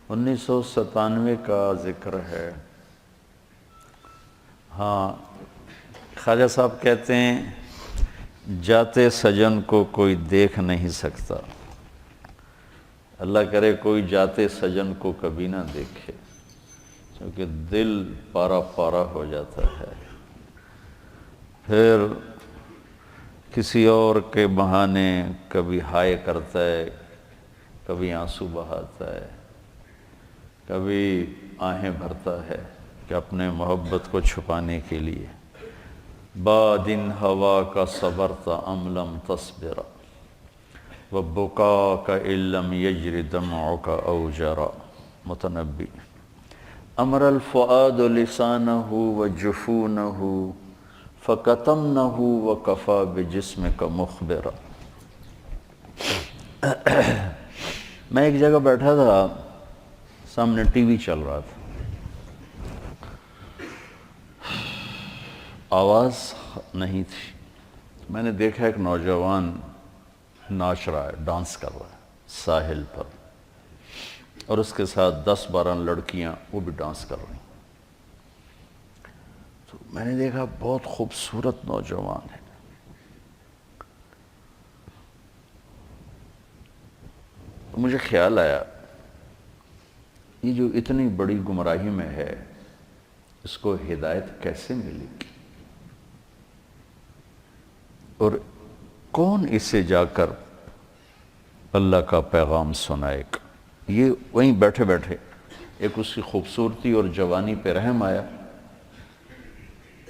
1997 کا ذکر ہے۔ ہاں، خواجہ صاحب کہتے ہیں جاتے سجن کو کوئی دیکھ نہیں سکتا، اللہ کرے کوئی جاتے سجن کو کبھی نہ دیکھے، کیونکہ دل پارا پارا ہو جاتا ہے، پھر کسی اور کے بہانے کبھی ہائے کرتا ہے، کبھی آنسو بہاتا ہے، کبھی آہیں بھرتا ہے کہ اپنے محبت کو چھپانے کے لیے۔ بادن ہوا کا صبرت ام لم تصبر وبکاک ان لم یجر دمعک او جرا۔ متنبی۔ امر الفؤاد لسانہ وجفونہ فکتمنہ وکفی بجسمک مخبرا۔ میں ایک جگہ بیٹھا تھا، سامنے ٹی وی چل رہا تھا، آواز نہیں تھی، میں نے دیکھا ایک نوجوان ناچ رہا ہے، ڈانس کر رہا ہے ساحل پر، اور اس کے ساتھ 10-12 لڑکیاں وہ بھی ڈانس کر رہی ہیں۔ تو میں نے دیکھا بہت خوبصورت نوجوان ہے، مجھے خیال آیا یہ جو اتنی بڑی گمراہی میں ہے اس کو ہدایت کیسے ملے گی، اور کون اسے جا کر اللہ کا پیغام سنائے گا۔ یہ وہیں بیٹھے بیٹھے ایک اس کی خوبصورتی اور جوانی پہ رحم آیا،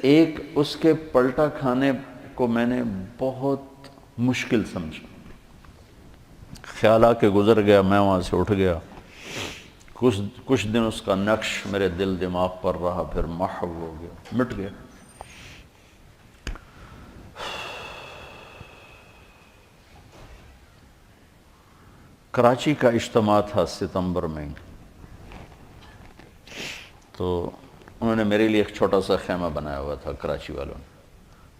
ایک اس کے پلٹا کھانے کو میں نے بہت مشکل سمجھا، خیال آ کے گزر گیا، میں وہاں سے اٹھ گیا، کچھ دن اس کا نقش میرے دل دماغ پر رہا، پھر محو ہو گیا، مٹ گیا۔ کراچی کا اجتماع تھا ستمبر میں، تو انہوں نے میرے لیے ایک چھوٹا سا خیمہ بنایا ہوا تھا کراچی والوں نے،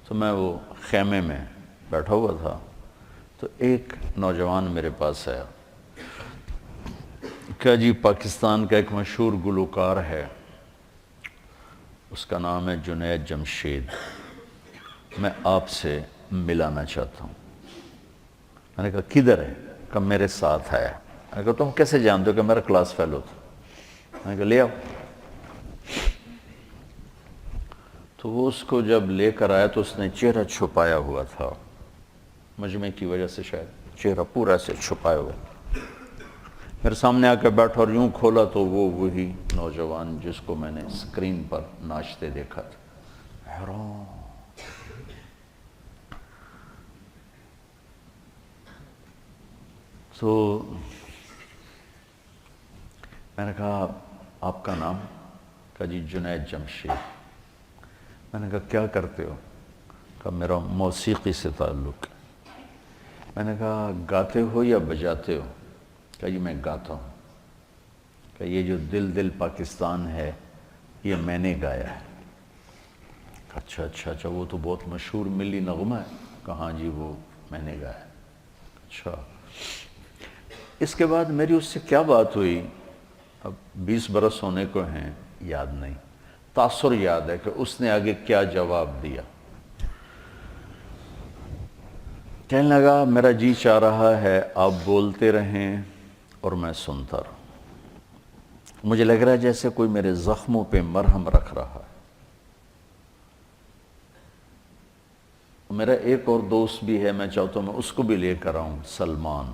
تو میں وہ خیمے میں بیٹھا ہوا تھا، تو ایک نوجوان میرے پاس آیا کہ جی پاکستان کا ایک مشہور گلوکار ہے، اس کا نام ہے جنید جمشید، میں آپ سے ملانا چاہتا ہوں۔ میں نے کہا کدھر ہے؟ کہ میرے ساتھ آیا۔ میں نے کہا تم کیسے جانتے ہو؟ کہ میرا کلاس فیلو تھا۔ میں نے کہا لے آؤ۔ تو وہ اس کو جب لے کر آیا تو اس نے چہرہ چھپایا ہوا تھا، مجمع کی وجہ سے شاید چہرہ پورا سے چھپایا ہوا، میرے سامنے آ کے بیٹھا، اور یوں کھولا تو وہ وہی نوجوان جس کو میں نے اسکرین پر ناچتے دیکھا تھا۔ حیران۔ تو میں نے کہا آپ کا نام؟ کہا جی جنید جمشید۔ میں نے کہا کیا کرتے ہو؟ کہا میرا موسیقی سے تعلق ہے۔ میں نے کہا گاتے ہو یا بجاتے ہو؟ کہا جی میں گاتا ہوں۔ کہ یہ جو دل دل پاکستان ہے یہ میں نے گایا ہے۔ اچھا اچھا اچھا، وہ تو بہت مشہور ملی نغمہ ہے۔ کہا ہاں جی وہ میں نے گایا ہے۔ اچھا، اس کے بعد میری اس سے کیا بات ہوئی، اب 20 برس ہونے کو ہیں، یاد نہیں، تاثر یاد ہے کہ اس نے آگے کیا جواب دیا۔ کہنے لگا میرا جی چاہ رہا ہے آپ بولتے رہیں اور میں سنتا رہوں، مجھے لگ رہا ہے جیسے کوئی میرے زخموں پہ مرہم رکھ رہا ہے۔ میرا ایک اور دوست بھی ہے، میں چاہتا ہوں میں اس کو بھی لے کر آؤں، سلمان،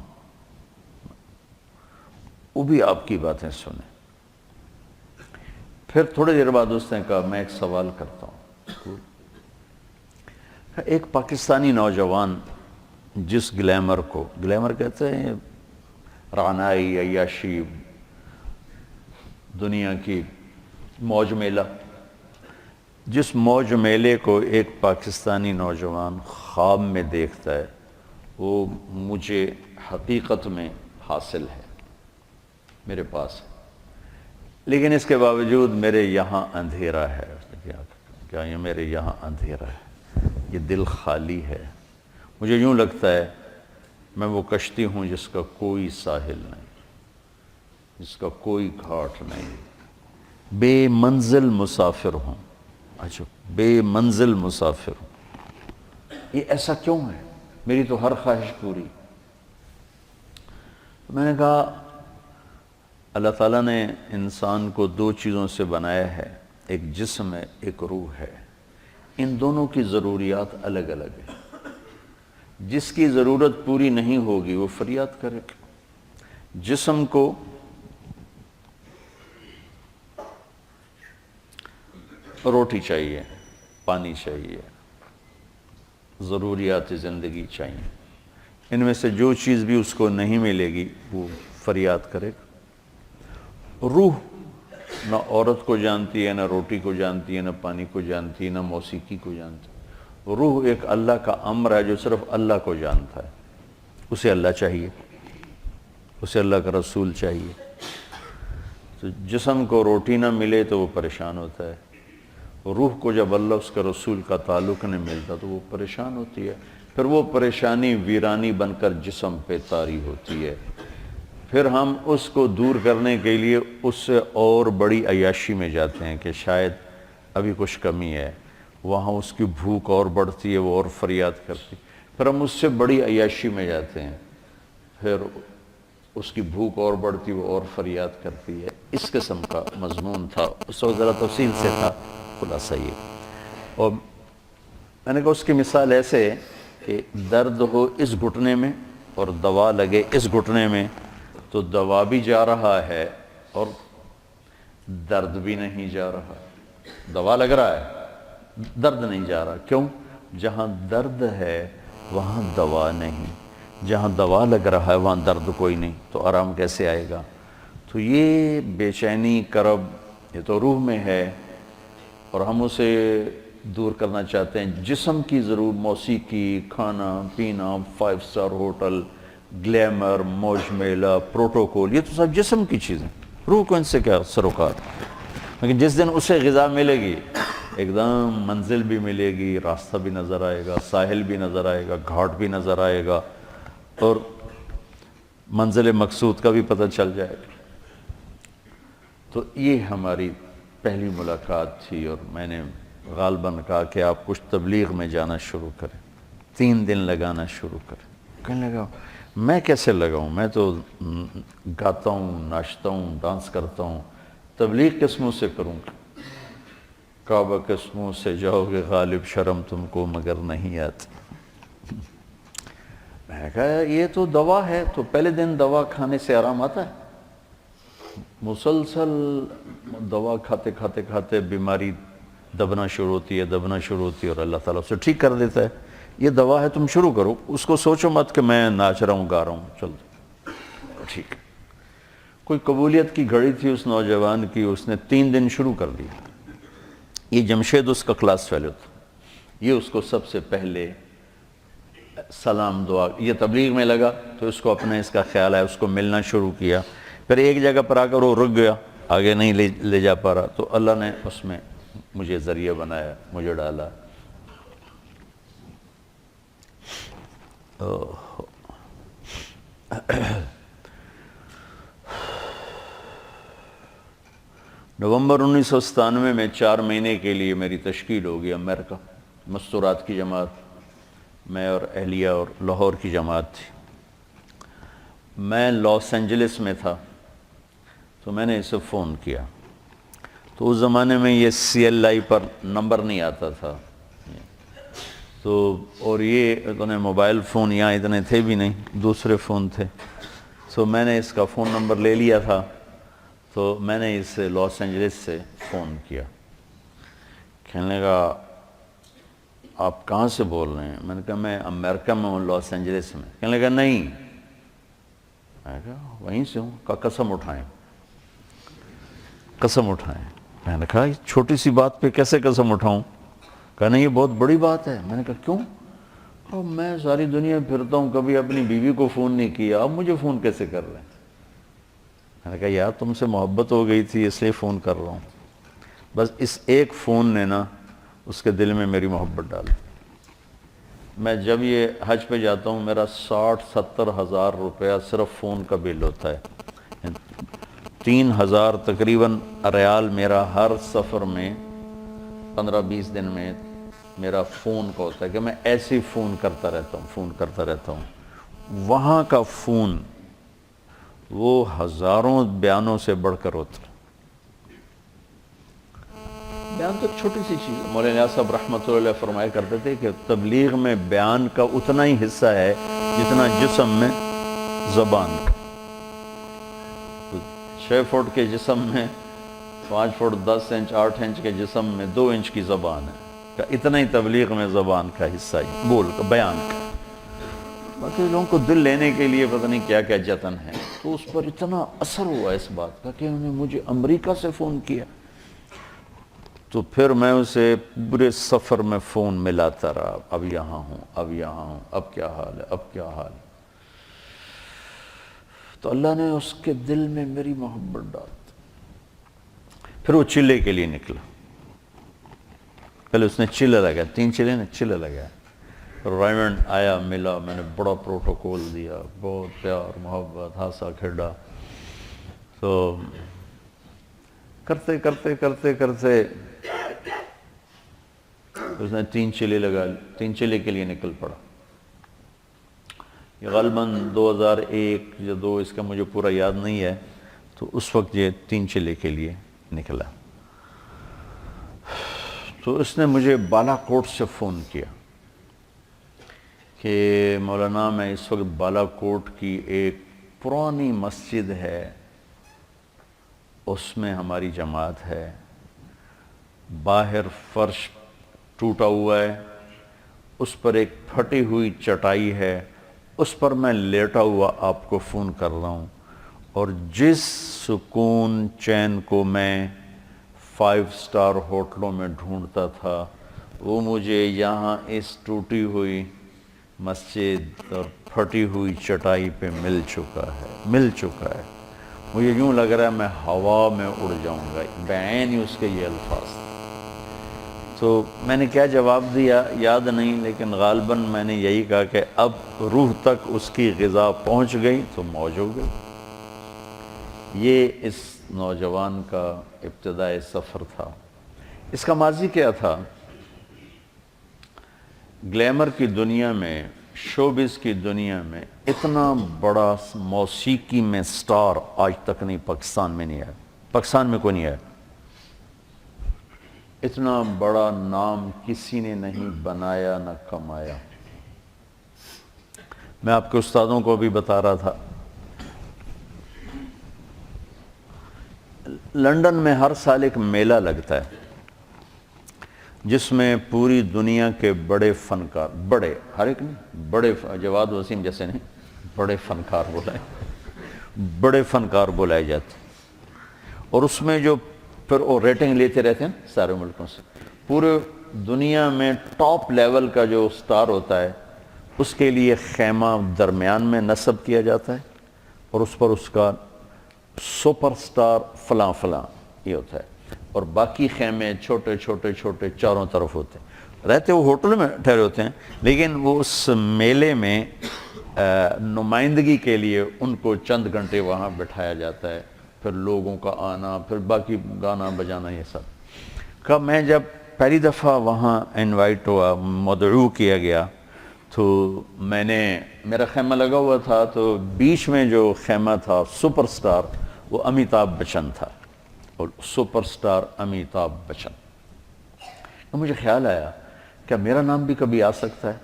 وہ بھی آپ کی باتیں سنیں۔ پھر تھوڑی دیر بعد اس نے کہا میں ایک سوال کرتا ہوں۔ ایک پاکستانی نوجوان جس گلیمر کو، گلیمر کہتے ہیں رعنائی، عیاشی، دنیا کی موج میلہ، جس موج میلے کو ایک پاکستانی نوجوان خواب میں دیکھتا ہے، وہ مجھے حقیقت میں حاصل ہے، میرے پاس ہے، لیکن اس کے باوجود میرے یہاں اندھیرا ہے۔ کیا یہ میرے یہاں اندھیرا ہے، یہ دل خالی ہے، مجھے یوں لگتا ہے میں وہ کشتی ہوں جس کا کوئی ساحل نہیں۔ جس کا کوئی گھاٹ نہیں، بے منزل مسافر ہوں. اچھا، بے منزل مسافر ہوں، یہ ایسا کیوں ہے؟ میری تو ہر خواہش پوری. میں نے کہا اللہ تعالیٰ نے انسان کو دو چیزوں سے بنایا ہے، ایک جسم ہے، ایک روح ہے. ان دونوں کی ضروریات الگ الگ ہیں. جس کی ضرورت پوری نہیں ہوگی وہ فریاد کرے. جسم کو روٹی چاہیے، پانی چاہیے، ضروریات زندگی چاہیے. ان میں سے جو چیز بھی اس کو نہیں ملے گی وہ فریاد کرے. روح نہ عورت کو جانتی ہے، نہ روٹی کو جانتی ہے، نہ پانی کو جانتی ہے، نہ موسیقی کو جانتی ہے. روح ایک اللہ کا امر ہے جو صرف اللہ کو جانتا ہے. اسے اللہ چاہیے، اسے اللہ کا رسول چاہیے. تو جسم کو روٹی نہ ملے تو وہ پریشان ہوتا ہے. روح کو جب اللہ اس کے رسول کا تعلق نہیں ملتا تو وہ پریشان ہوتی ہے. پھر وہ پریشانی ویرانی بن کر جسم پہ طاری ہوتی ہے. پھر ہم اس کو دور کرنے کے لیے اس سے اور بڑی عیاشی میں جاتے ہیں کہ شاید ابھی کچھ کمی ہے. وہاں اس کی بھوک اور بڑھتی ہے، وہ اور فریاد کرتی. پھر ہم اس سے بڑی عیاشی میں جاتے ہیں، پھر اس کی بھوک اور بڑھتی، وہ اور فریاد کرتی ہے. اس قسم کا مضمون تھا. اس وقت ذرا تفصیل سے تھا، خلاصہ یہ. اور میں نے کہا اس کی مثال ایسے کہ درد ہو اس گھٹنے میں اور دوا لگے اس گھٹنے میں تو دوا بھی جا رہا ہے اور درد بھی نہیں جا رہا. دوا لگ رہا ہے، درد نہیں جا رہا. کیوں؟ جہاں درد ہے وہاں دوا نہیں، جہاں دوا لگ رہا ہے وہاں درد کوئی نہیں، تو آرام کیسے آئے گا؟ تو یہ بے چینی، کرب، یہ تو روح میں ہے اور ہم اسے دور کرنا چاہتے ہیں. جسم کی ضرور موسیقی، کھانا پینا، 5 اسٹار ہوٹل، گلیمر، موج میلہ، پروٹوکول، یہ تو سب جسم کی چیزیں. روح کو ان سے کیا سروکار؟ لیکن جس دن اسے غذا ملے گی، ایک دم منزل بھی ملے گی، راستہ بھی نظر آئے گا، ساحل بھی نظر آئے گا، گھاٹ بھی نظر آئے گا، اور منزل مقصود کا بھی پتہ چل جائے گا. تو یہ ہماری پہلی ملاقات تھی. اور میں نے غالباً کہا کہ آپ کچھ تبلیغ میں جانا شروع کریں، 3 دن لگانا شروع کریں. کہنے لگا میں کیسے لگاؤں؟ میں تو گاتا ہوں، ناچتا ہوں، ڈانس کرتا ہوں، تبلیغ کس منہ سے کروں؟ کعبہ کس منہ سے جاؤ گے غالب، شرم تم کو مگر نہیں آتی. میں نے کہا یہ تو دوا ہے. تو پہلے دن دوا کھانے سے آرام آتا ہے؟ مسلسل دوا کھاتے کھاتے کھاتے بیماری دبنا شروع ہوتی ہے، دبنا شروع ہوتی ہے، اور اللہ تعالیٰ اسے ٹھیک کر دیتا ہے. یہ دوا ہے، تم شروع کرو. اس کو سوچو مت کہ میں ناچ رہا ہوں، گا رہا ہوں. چل ٹھیک. کوئی قبولیت کی گھڑی تھی اس نوجوان کی، اس نے 3 دن شروع کر دیا. یہ جمشید اس کا کلاس فیلو تھا. یہ اس کو سب سے پہلے سلام دعا، یہ تبلیغ میں لگا تو اس کو اپنے اس کا خیال آیا، اس کو ملنا شروع کیا. پھر ایک جگہ پر آ کر وہ رک گیا، آگے نہیں لے جا پا رہا. تو اللہ نے اس میں مجھے ذریعہ بنایا، مجھے ڈالا. نومبر 1997 میں 4 مہینے کے لیے میری تشکیل ہو گئی امریکہ. مستورات کی جماعت، میں اور اہلیہ اور لاہور کی جماعت تھی. میں لاس اینجلس میں تھا تو میں نے اسے فون کیا. تو اس زمانے میں یہ CLI پر نمبر نہیں آتا تھا، تو اور یہ اتنے موبائل فون یہاں اتنے تھے بھی نہیں، دوسرے فون تھے. تو میں نے اس کا فون نمبر لے لیا تھا. تو میں نے اس سے لاس اینجلس سے فون کیا. کہنے لگا آپ کہاں سے بول رہے ہیں؟ میں نے کہا میں امریکہ میں ہوں، لاس اینجلس میں. کہنے لگا نہیں. میں نے کہا وہیں سے ہوں. کہا قسم اٹھائیں، قسم اٹھائیں. میں نے کہا چھوٹی سی بات پہ کیسے قسم اٹھاؤں؟ کہا نہیں یہ بہت بڑی بات ہے. میں نے کہا کیوں؟ کہا میں ساری دنیا پھرتا ہوں، کبھی اپنی بیوی کو فون نہیں کیا، اب مجھے فون کیسے کر رہے ہیں؟ میں نے کہا یار تم سے محبت ہو گئی تھی اس لیے فون کر رہا ہوں. بس اس ایک فون نے نا اس کے دل میں میری محبت ڈالی. میں جب یہ حج پہ جاتا ہوں میرا 60-70 ہزار روپیہ صرف فون کا بل ہوتا ہے. 3000 تقریباً ریال میرا ہر سفر میں 15-20 دن میں میرا فون کا ہوتا ہے کہ میں ایسے ہی فون کرتا رہتا ہوں وہاں کا فون وہ ہزاروں بیانوں سے بڑھ کر ہوتا ہے۔ بیان تو ایک چھوٹی سی چیز ہے۔ مولانا نیاز صاحب رحمۃ اللہ علیہ فرمایا کرتے تھے کہ تبلیغ میں بیان کا اتنا ہی حصہ ہے جتنا جسم میں زبان کا۔ 6 فٹ کے جسم میں 5 فٹ 10 انچ 8 انچ کے جسم میں 2 انچ کی زبان ہے، کہ اتنا ہی تبلیغ میں زبان کا حصہ ہی بول کا بیان کا۔ باقی لوگوں کو دل لینے کے لیے پتہ نہیں کیا کیا جتن ہے، تو اس پر اتنا اثر ہوا اس بات کا کہ انہوں نے مجھے امریکہ سے فون کیا، تو پھر میں اسے پورے سفر میں فون ملاتا رہا، اب یہاں ہوں، اب کیا حال ہے۔ تو اللہ نے اس کے دل میں میری محبت ڈال دی۔ پھر وہ چلے کے لیے نکلا، پہلے اس نے چلے لگا، 3 چلے نے چلے لگا، ریمنڈ آیا ملا، میں نے بڑا پروٹوکول دیا، بہت پیار محبت ہنسا کھیڈا۔ تو کرتے اس نے 3 چلے لگا، 3 چلے کے لیے نکل پڑا۔ یہ غالباً 2001 یا 2 اس کا مجھے پورا یاد نہیں ہے، تو اس وقت یہ 3 چلے کے لیے نکلا۔ تو اس نے مجھے بالا کوٹ سے فون کیا کہ مولانا میں اس وقت بالا کوٹ کی ایک پرانی مسجد ہے، اس میں ہماری جماعت ہے، باہر فرش ٹوٹا ہوا ہے، اس پر ایک پھٹی ہوئی چٹائی ہے، اس پر میں لیٹا ہوا آپ کو فون کر رہا ہوں، اور جس سکون چین کو میں 5 سٹار ہوٹلوں میں ڈھونڈتا تھا وہ مجھے یہاں اس ٹوٹی ہوئی مسجد اور پھٹی ہوئی چٹائی پہ مل چکا ہے۔ مجھے یوں لگ رہا ہے میں ہوا میں اڑ جاؤں گا، بعین ہی اس کے یہ الفاظ تھے۔ تو میں نے کیا جواب دیا یاد نہیں، لیکن غالباً میں نے یہی کہا کہ اب روح تک اس کی غذا پہنچ گئی تو موج ہو گئی۔ یہ اس نوجوان کا ابتدائی سفر تھا۔ اس کا ماضی کیا تھا؟ گلیمر کی دنیا میں، شوبز کی دنیا میں اتنا بڑا موسیقی میں سٹار آج تک نہیں پاکستان میں نہیں ہے، پاکستان میں کوئی نہیں ہے۔ اتنا بڑا نام کسی نے نہیں بنایا نہ کمایا۔ میں آپ کے استادوں کو بھی بتا رہا تھا، لندن میں ہر سال ایک میلہ لگتا ہے جس میں پوری دنیا کے بڑے فنکار، ہر ایک نہیں، بڑے جواد وسیم جیسے نہیں، بڑے فنکار بلائے جاتے ہیں، اور اس میں جو پھر وہ ریٹنگ لیتے رہتے ہیں سارے ملکوں سے، پورے دنیا میں ٹاپ لیول کا جو سٹار ہوتا ہے اس کے لیے خیمہ درمیان میں نصب کیا جاتا ہے، اور اس پر اس کا سپر سٹار فلاں یہ ہوتا ہے، اور باقی خیمے چھوٹے چاروں طرف ہوتے ہیں، رہتے وہ ہوٹل میں ٹھہرے ہوتے ہیں، لیکن وہ اس میلے میں نمائندگی کے لیے ان کو چند گھنٹے وہاں بٹھایا جاتا ہے، پھر لوگوں کا آنا، پھر باقی گانا بجانا، یہ سب کا۔ میں جب پہلی دفعہ وہاں انوائٹ ہوا، مدعو کیا گیا، تو میرا خیمہ لگا ہوا تھا، تو بیچ میں جو خیمہ تھا سپر سٹار وہ امیتابھ بچن تھا، اور سپر سٹار امیتابھ بچن۔ مجھے خیال آیا کہ میرا نام بھی کبھی آ سکتا ہے،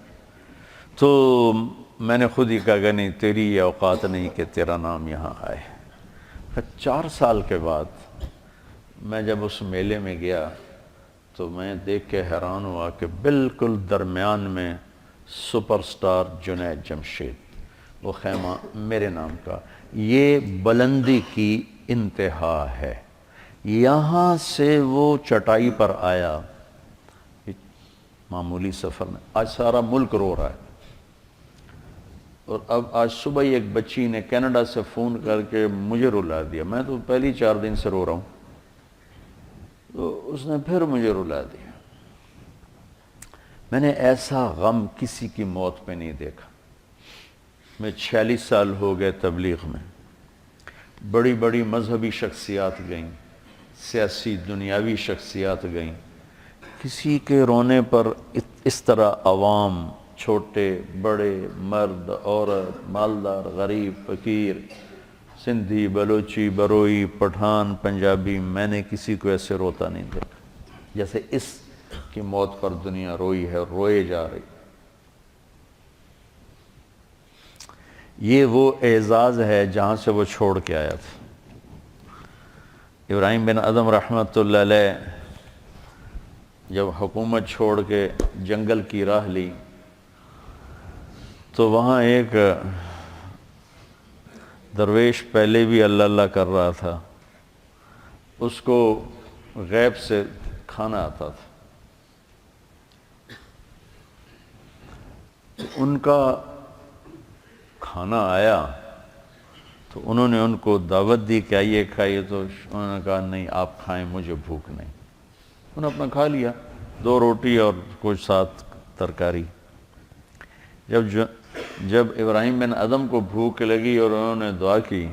تو میں نے خود ہی کہا کہ نہیں، تیری یہ اوقات نہیں کہ تیرا نام یہاں آئے۔ 4 سال کے بعد میں جب اس میلے میں گیا تو میں دیکھ کے حیران ہوا کہ بالکل درمیان میں سپر سٹار جنید جمشید، وہ خیمہ میرے نام کا۔ یہ بلندی کی انتہا ہے، یہاں سے وہ چٹائی پر آیا، معمولی سفر میں، آج سارا ملک رو رہا ہے۔ اور اب آج صبح ہی ایک بچی نے کینیڈا سے فون کر کے مجھے رلا دیا، میں تو پہلی 4 دن سے رو رہا ہوں، تو اس نے پھر مجھے رلا دیا۔ میں نے ایسا غم کسی کی موت پہ نہیں دیکھا۔ میں 46 سال ہو گئے تبلیغ میں، بڑی بڑی مذہبی شخصیات گئیں، سیاسی دنیاوی شخصیات گئیں، کسی کے رونے پر اس طرح عوام، چھوٹے بڑے، مرد عورت، مالدار غریب فقیر، سندھی بلوچی بروئی پٹھان پنجابی، میں نے کسی کو ایسے روتا نہیں دیکھا جیسے اس کی موت پر دنیا روئی ہے اور روئے جا رہی۔ یہ وہ اعزاز ہے جہاں سے وہ چھوڑ کے آیا تھا۔ ابراہیم بن ادھم رحمۃ اللہ علیہ جب حکومت چھوڑ کے جنگل کی راہ لی تو وہاں ایک درویش پہلے بھی اللہ اللہ کر رہا تھا، اس کو غیب سے کھانا آتا تھا۔ ان کا کھانا آیا تو انہوں نے ان کو دعوت دی کہ آئیے کھائیے، تو انہوں نے کہا نہیں آپ کھائیں، مجھے بھوک نہیں۔ انہوں نے اپنا کھا لیا، 2 روٹی اور کچھ ساتھ ترکاری۔ جب ابراہیم بن ادھم کو بھوک لگی اور انہوں نے دعا کی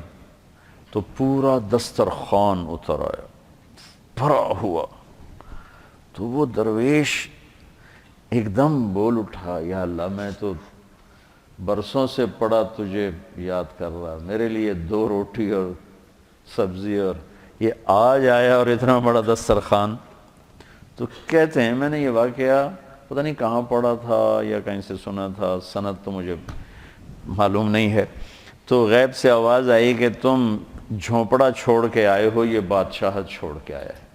تو پورا دسترخوان اتر آیا، بھرا ہوا۔ تو وہ درویش ایک دم بول اٹھا، یا اللہ میں تو برسوں سے پڑا تجھے یاد کر رہا، میرے لیے 2 روٹی اور سبزی اور یہ آج آیا اور اتنا بڑا دسترخوان۔ تو کہتے ہیں میں نے یہ واقعہ پتہ نہیں کہاں پڑھا تھا یا کہیں سے سنا تھا، سند تو مجھے معلوم نہیں ہے۔ تو غیب سے آواز آئی کہ تم جھونپڑا چھوڑ کے آئے ہو، یہ بادشاہت چھوڑ کے آیا ہے۔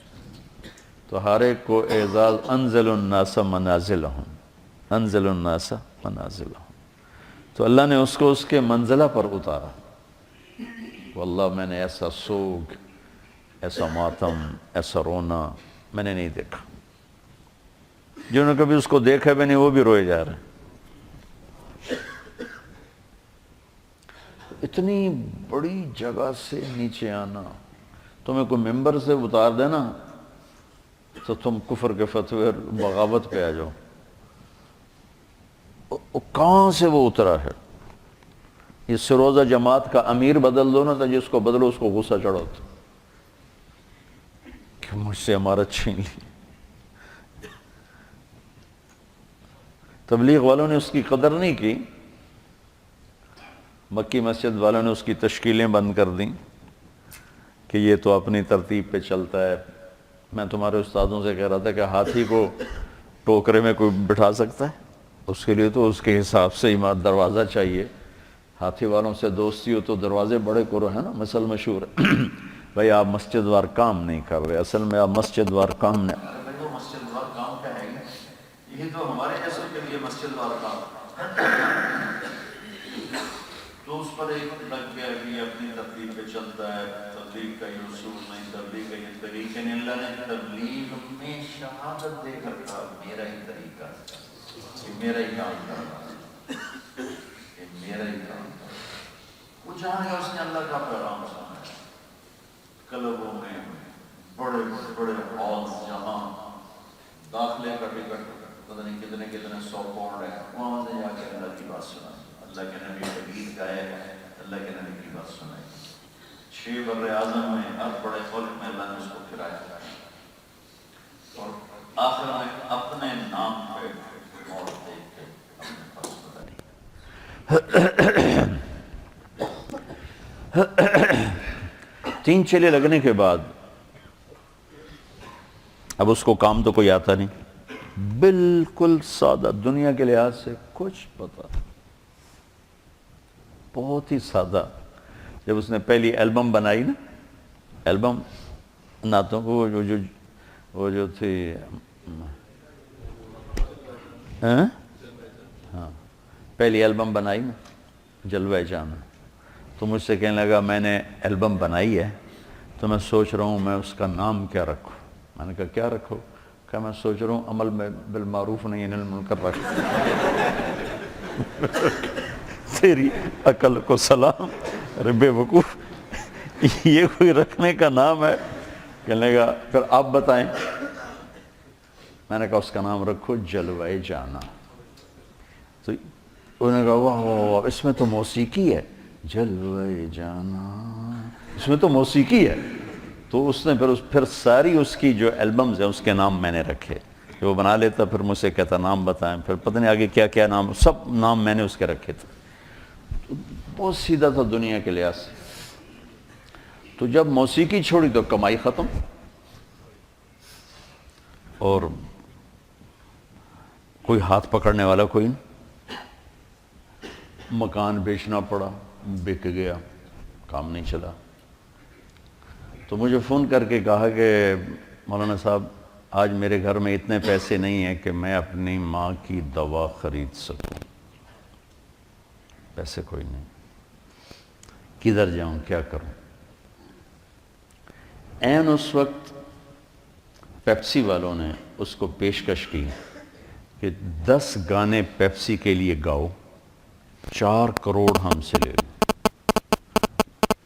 تو ہر ایک کو اعزاز، انزل الناس منازلہم، انزل الناس منازلہم۔ تو اللہ نے اس کو اس کے منزلہ پر اتارا۔ واللہ میں نے ایسا سوگ، ایسا ماتم، ایسا رونا میں نے نہیں دیکھا۔ جنہوں نے کبھی اس کو دیکھا بھی نہیں وہ بھی روئے جا رہے ہیں۔ اتنی بڑی جگہ سے نیچے آنا، تمہیں کوئی ممبر سے اتار دینا تو تم کفر کے فتوے اور بغاوت پہ آ جاؤ۔ کہاں سے وہ اترا ہے؟ یہ سروزہ جماعت کا امیر بدل دو نا، تو جس کو بدلو اس کو غصہ چڑھو کہ مجھ سے امارت چھین لی۔ تبلیغ والوں نے اس کی قدر نہیں کی، مکی مسجد والوں نے اس کی تشکیلیں بند کر دیں کہ یہ تو اپنی ترتیب پہ چلتا ہے۔ میں تمہارے استادوں سے کہہ رہا تھا کہ ہاتھی کو ٹوکرے میں کوئی بٹھا سکتا ہے؟ اس کے لیے تو اس کے حساب سے ہی دروازہ چاہیے۔ ہاتھی والوں سے دوستی ہو تو دروازے بڑے کرو، ہے نا، مثل مشہور ہے۔ بھائی آپ مسجد وار کام نہیں کر رہے، اصل میں آپ مسجد وار کام نہیں۔ ارے بھائی وہ مسجد وار کام کیا ہے؟ یہ تو ہمارے جیسے کے لیے مسجد وار کام۔ تو اس پر ایک لگ گیا کہ اپنی تبلیغ پہ چلتا ہے، تبلیغ کا یہ اصول نہیں، تبلیغ کا یہ طریقہ نہیں۔ اللہ نے تبلیغ میں شہادت دے کر کہا میرا ہی طریقہ، یہ میرا ہی کام کر رہا ہے، یہ میرا ہی کام کر رہا ہے۔ وہ جہاں گیا اس نے اللہ کا پیغام سنا، کلبوں میں بڑے بڑے ہال جہاں داخلے کا ٹکٹ پتہ نہیں کتنے 100 پاؤنڈ ہے، وہاں سے جا کے اللہ کی بات سنا، اللہ کے نبی کا گیت گائے، اللہ کے نبی کی بات سنائی۔ 6 بر اعظم میں ہر بڑے ملک میں اللہ نے اس کو پھرایا، اور آخر میں اپنے نام پہ موت دیکھ کے اپنے پاس بتائی۔ 3 چیلے لگنے کے بعد اب اس کو کام تو کوئی آتا نہیں، بالکل سادہ، دنیا کے لحاظ سے کچھ پتا، بہت ہی سادہ۔ جب اس نے پہلی البم بنائی نا، البم نعتوں کو، وہ جو تھی، ہاں پہلی البم بنائی نا جلوہ جانا، تو مجھ سے کہنے لگا میں نے البم بنائی ہے تو میں سوچ رہا ہوں میں اس کا نام کیا رکھوں۔ میں نے کہا کیا رکھو؟ کہ میں سوچ رہا ہوں عمل میں بالمعروف نہیں عن المنکر رکھ۔ تیری عقل کو سلام، ارے بے وقوف، یہ کوئی رکھنے کا نام ہے؟ کہنے لگا پھر آپ بتائیں۔ میں نے کہا اس کا نام رکھو جلوہ جانا۔ تو انہوں نے کہا واہ واہ، اس میں تو موسیقی ہے۔ جلوہ جانا اس میں تو موسیقی ہے. تو اس نے پھر ساری اس کی جو البمز ہیں اس کے نام میں نے رکھے. کہ وہ بنا لیتا پھر مجھ سے کہتا نام بتائیں, پھر پتہ نہیں آگے کیا کیا نام, سب نام میں نے اس کے رکھے تھے. تو بہت سیدھا تھا دنیا کے لحاظ سے. تو جب موسیقی چھوڑی تو کمائی ختم, اور کوئی ہاتھ پکڑنے والا کوئی نہیں. مکان بیچنا پڑا, بک گیا, کام نہیں چلا. تو مجھے فون کر کے کہا کہ مولانا صاحب آج میرے گھر میں اتنے پیسے نہیں ہیں کہ میں اپنی ماں کی دوا خرید سکوں, پیسے کوئی نہیں, کدھر جاؤں, کیا کروں. عین اس وقت پیپسی والوں نے اس کو پیشکش کی کہ 10 گانے پیپسی کے لیے گاؤ, 4 کروڑ ہم سے لے لو.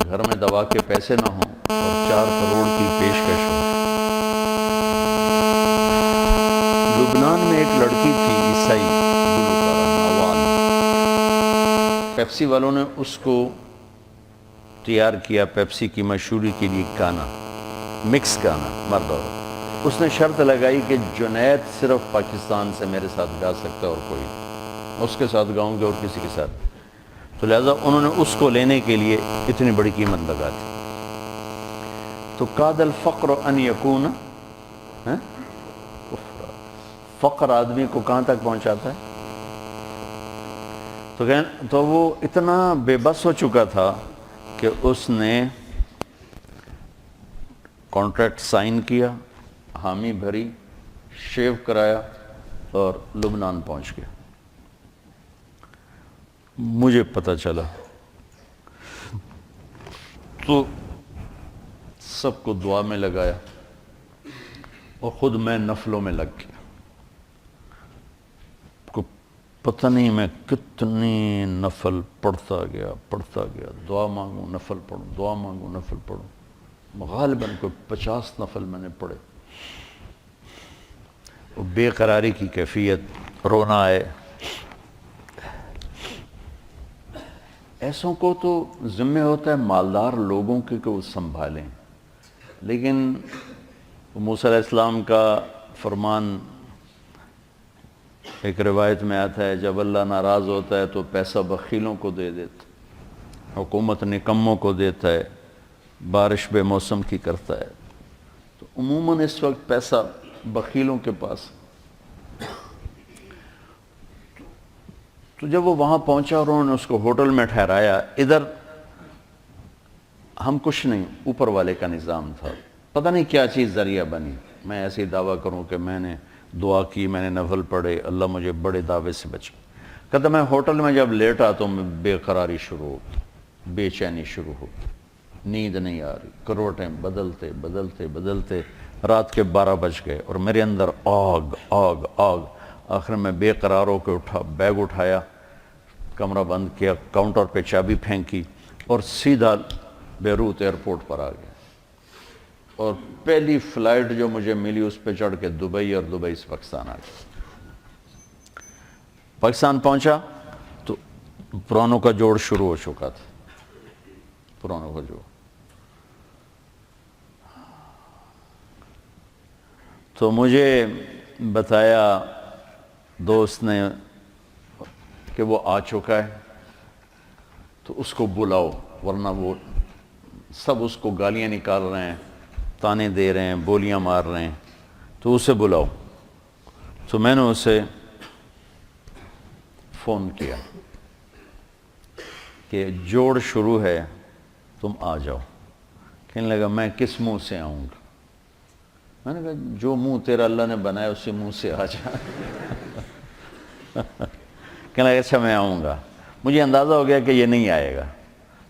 گھر میں دوا کے پیسے نہ ہوں اور 4 کروڑ کی پیشکش ہو. لبنان میں ایک لڑکی تھی عیسائی گلوکارہ نوال, پیپسی والوں نے اس کو تیار کیا پیپسی کی مشہوری کے لیے گانا, مکس گانا مرد عورت. اس نے شرط لگائی کہ جنید صرف پاکستان سے میرے ساتھ گا سکتا ہے اور کوئی نہیں, اس کے ساتھ گاؤں گے اور کسی کے ساتھ. تو لہذا انہوں نے اس کو لینے کے لیے اتنی بڑی قیمت لگا دی. تو کاد الفقر ان یکون, فقر آدمی کو کہاں تک پہنچاتا ہے. تو وہ اتنا بے بس ہو چکا تھا کہ اس نے کانٹریکٹ سائن کیا, حامی بھری, شیو کرایا اور لبنان پہنچ گیا. مجھے پتہ چلا تو سب کو دعا میں لگایا اور خود میں نفلوں میں لگ گیا. پتہ نہیں میں کتنی نفل پڑھتا گیا, دعا مانگوں نفل پڑھوں, دعا مانگوں نفل پڑھوں. غالباً کوئی 50 نفل میں نے پڑھے. بے قراری کی کیفیت, رونا آئے. ایسوں کو تو ذمہ ہوتا ہے مالدار لوگوں کے کہ وہ سنبھالیں, لیکن موسیٰ علیہ السلام کا فرمان ایک روایت میں آتا ہے, جب اللہ ناراض ہوتا ہے تو پیسہ بخیلوں کو دے دیتا, حکومت نکموں کو دیتا ہے, بارش بے موسم کی کرتا ہے. تو عموماً اس وقت پیسہ بخیلوں کے پاس. تو جب وہ وہاں پہنچا اور انہوں نے اس کو ہوٹل میں ٹھہرایا, ادھر ہم کچھ نہیں, اوپر والے کا نظام تھا. پتہ نہیں کیا چیز ذریعہ بنی. میں ایسے ہی دعویٰ کروں کہ میں نے دعا کی, میں نے نفل پڑھے, اللہ مجھے بڑے دعوے سے بچا. کہتا میں ہوٹل میں جب لیٹا تو میں بے قراری شروع ہو گئی, بے چینی شروع ہو گئی, نیند نہیں آ رہی, کروٹیں بدلتے بدلتے بدلتے رات کے 12 بج گئے اور میرے اندر آگ آگ آگ. آخر میں بے قرار ہو کے اٹھا, بیگ اٹھایا, کمرہ بند کیا, کاؤنٹر پہ چابی پھینکی اور سیدھا بیروت ایئرپورٹ پر آ گیا. اور پہلی فلائٹ جو مجھے ملی اس پہ چڑھ کے دبئی, اور دبئی سے پاکستان آ گیا. پاکستان پہنچا تو پرانوں کا جوڑ شروع ہو چکا تھا, پرانوں کا جوڑ. تو مجھے بتایا دوست نے کہ وہ آ چکا ہے, تو اس کو بلاؤ, ورنہ وہ سب اس کو گالیاں نکال رہے ہیں, تانے دے رہے ہیں, بولیاں مار رہے ہیں, تو اسے بلاؤ. تو میں نے اسے فون کیا کہ جوڑ شروع ہے, تم آ جاؤ. کہنے لگا میں کس منہ سے آؤں گا؟ میں نے کہا جو منہ تیرا اللہ نے بنایا اسی منہ سے آ جا. کہنے لگا اچھا میں آؤں گا. مجھے اندازہ ہو گیا کہ یہ نہیں آئے گا.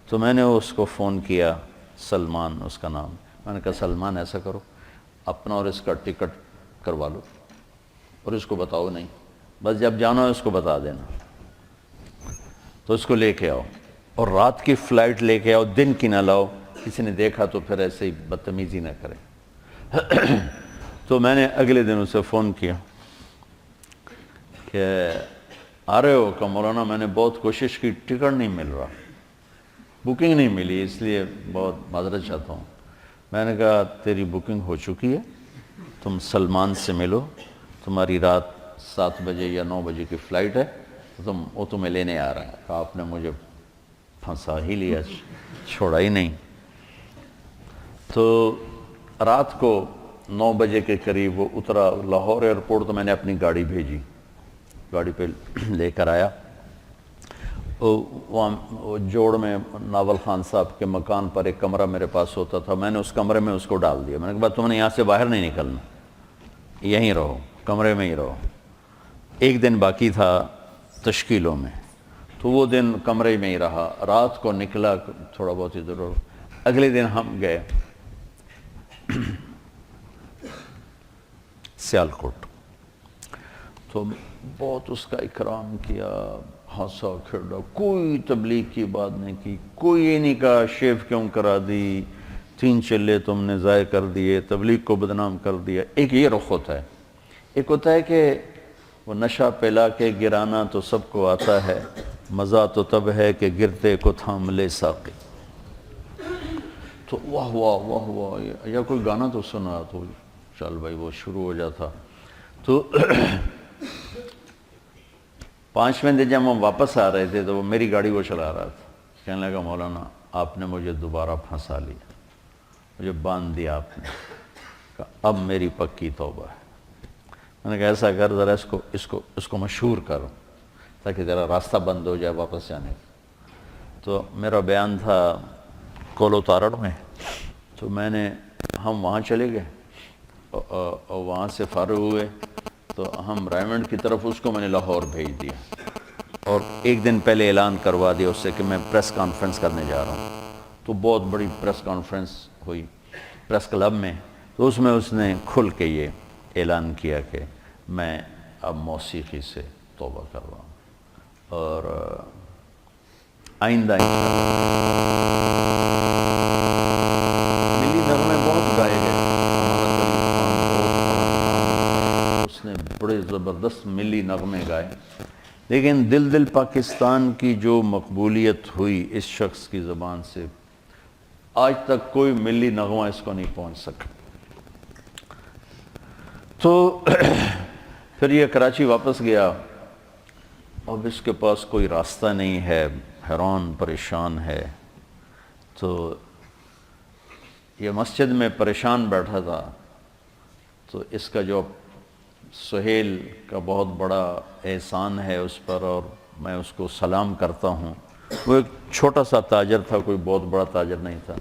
تو میں نے اس کو فون کیا, سلمان اس کا نام. میں نے کہا سلمان ایسا کرو, اپنا اور اس کا ٹکٹ کروا لو اور اس کو بتاؤ نہیں, بس جب جانا ہے اس کو بتا دینا. تو اس کو لے کے آؤ, اور رات کی فلائٹ لے کے آؤ, دن کی نہ لاؤ, کسی نے دیکھا تو پھر ایسے ہی بدتمیزی نہ کرے. تو میں نے اگلے دن اسے فون کیا کہ آ رہے ہو؟ کہ مولانا میں نے بہت کوشش کی, ٹکٹ نہیں مل رہا. بکنگ نہیں ملی، اس لیے بہت معذرت چاہتا ہوں۔ میں نے کہا تیری بکنگ ہو چکی ہے، تم سلمان سے ملو، تمہاری رات 7 بجے یا 9 بجے کی فلائٹ ہے، وہ تمہیں لینے آ رہا ہے۔ کہا آپ نے مجھے پھنسا ہی لیا، چھوڑا ہی نہیں۔ تو رات کو 9 بجے کے قریب وہ اترا لاہور ایئرپورٹ، تو میں نے اپنی گاڑی بھیجی، گاڑی پہ لے کر آیا۔ وہ جوڑ میں ناول خان صاحب کے مکان پر ایک کمرہ میرے پاس ہوتا تھا، میں نے اس کمرے میں اس کو ڈال دیا۔ میں نے کہا تم نے یہاں سے باہر نہیں نکلنا، یہیں رہو، کمرے میں ہی رہو۔ ایک دن باقی تھا تشکیلوں میں، تو وہ دن کمرے میں ہی رہا۔ رات کو نکلا تھوڑا بہت ادھر، اگلے دن ہم گئے سیالکوٹ، تو بہت اس کا اکرام کیا، ہنسا کھیڑا، کوئی تبلیغ کی بات نہیں کی، کوئی یہ نہیں کہا شیو کیوں کرا دی، 3 چلے تم نے ضائع کر دیے، تبلیغ کو بدنام کر دیا۔ ایک یہ رخ ہوتا ہے، ایک ہوتا ہے کہ وہ نشہ پلا کے گرانا تو سب کو آتا ہے، مزہ تو تب ہے کہ گرتے کو تھام لے ساقی۔ تو واہ واہ واہ واہ، یا کوئی گانا تو سنا تو چل بھائی وہ شروع ہو جاتا۔ تو 5ویں دن جب ہم واپس آ رہے تھے تو وہ میری گاڑی وہ چلا رہا تھا، کہنے لگا مولانا آپ نے مجھے دوبارہ پھنسا لیا، مجھے باندھ دیا آپ نے، کہا اب میری پکی توبہ ہے۔ میں نے کہا ایسا کر ذرا اس کو مشہور کرو تاکہ ذرا راستہ بند ہو جائے واپس جانے کا۔ تو میرا بیان تھا کولو تارڑ میں، تو ہم وہاں چلے گئے، اور وہاں سے فارغ ہوئے تو ہم رائمنڈ کی طرف، اس کو میں نے لاہور بھیج دیا، اور ایک دن پہلے اعلان کروا دیا اس سے کہ میں پریس کانفرنس کرنے جا رہا ہوں۔ تو بہت بڑی پریس کانفرنس ہوئی پریس کلب میں، تو اس میں اس نے کھل کے یہ اعلان کیا کہ میں اب موسیقی سے توبہ کر رہا ہوں، اور آئندہ ملی نغمے بہت گائے گئے، اس نے بڑے زبردست ملی نغمے گائے، لیکن دل پاکستان کی جو مقبولیت ہوئی اس شخص کی زبان سے، آج تک کوئی ملی نغمہ اس کو نہیں پہنچ سکا۔ تو پھر یہ کراچی واپس گیا، اب اس کے پاس کوئی راستہ نہیں ہے، حیران پریشان ہے۔ تو یہ مسجد میں پریشان بیٹھا تھا، تو اس کا جو سہیل کا بہت بڑا احسان ہے اس پر، اور میں اس کو سلام کرتا ہوں۔ وہ ایک چھوٹا سا تاجر تھا، کوئی بہت بڑا تاجر نہیں تھا،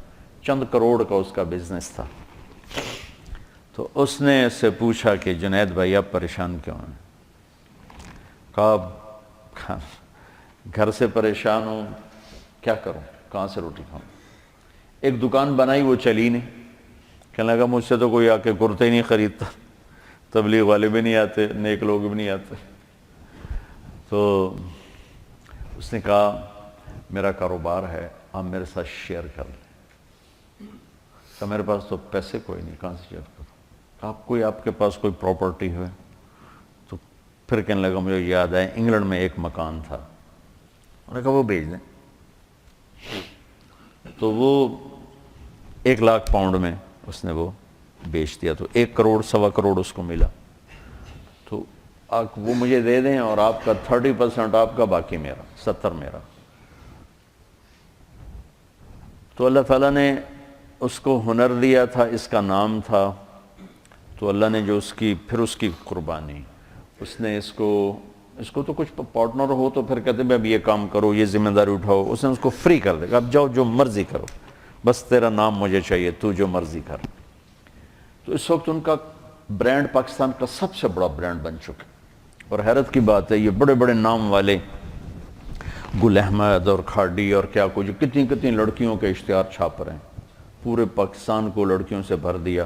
چند کروڑ کا اس کا بزنس تھا۔ تو اس نے اس سے پوچھا کہ جنید بھائی آپ پریشان کیوں ہیں؟ کہا گھر سے پریشان ہوں، کیا کروں، کہاں سے روٹی کھاؤں؟ ایک دکان بنائی وہ چلی نہیں، کہنے لگا مجھ سے تو کوئی آ کے کرتے ہی نہیں خریدتا، تبلیغ والے بھی نہیں آتے، نیک لوگ بھی نہیں آتے۔ تو اس نے کہا میرا کاروبار ہے، آپ میرے ساتھ شیئر کر لیں۔ کہا میرے پاس تو پیسے کوئی نہیں، کہاں سے شیئر کروں؟ آپ کے پاس کوئی پراپرٹی ہے؟ تو پھر کہنے لگا مجھے یاد ہے انگلینڈ میں ایک مکان تھا، انہوں نے کہا وہ بیچ دیں۔ تو وہ 1 لاکھ پاؤنڈ میں اس نے وہ بیچ دیا، تو 1 کروڑ 1.25 کروڑ اس کو ملا۔ تو وہ مجھے دے دیں اور آپ کا 30% آپ کا، باقی میرا، 70 میرا۔ تو اللہ تعالیٰ نے اس کو ہنر دیا تھا، اس کا نام تھا، تو اللہ نے جو پھر اس کی قربانی، اس نے اس کو تو کچھ پارٹنر ہو تو پھر کہتے ہیں اب یہ کام کرو، یہ ذمہ داری اٹھاؤ، اس نے اس کو فری کر دے گا، اب جاؤ جو مرضی کرو، بس تیرا نام مجھے چاہیے، تو جو مرضی کر۔ تو اس وقت ان کا برانڈ پاکستان کا سب سے بڑا برانڈ بن چکا، اور حیرت کی بات ہے یہ بڑے بڑے نام والے گل احمد اور کھاڑی اور کیا کچھ، کتنی لڑکیوں کے اشتہار چھاپ رہے ہیں، پورے پاکستان کو لڑکیوں سے بھر دیا،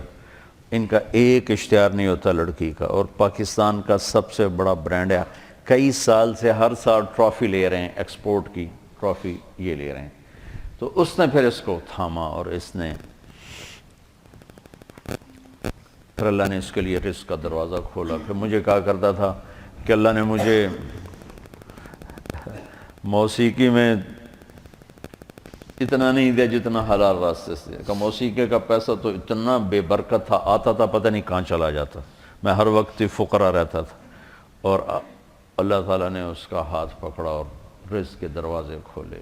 ان کا ایک اشتہار نہیں ہوتا لڑکی کا، اور پاکستان کا سب سے بڑا برانڈ ہے، کئی سال سے ہر سال ٹرافی لے رہے ہیں، ایکسپورٹ کی ٹرافی یہ لے رہے ہیں۔ تو اس نے پھر اس کو تھاما، اور اس نے پھر اللہ نے اس کے لیے رزق کا دروازہ کھولا۔ پھر مجھے کہا کرتا تھا کہ اللہ نے مجھے موسیقی میں اتنا نہیں دیا جتنا حلال راستے سے کہ موسیقی کا پیسہ تو اتنا بے برکت تھا، آتا تھا پتہ نہیں کہاں چلا جاتا، میں ہر وقت فقرا رہتا تھا، اور اللہ تعالیٰ نے اس کا ہاتھ پکڑا اور رزق کے دروازے کھولے،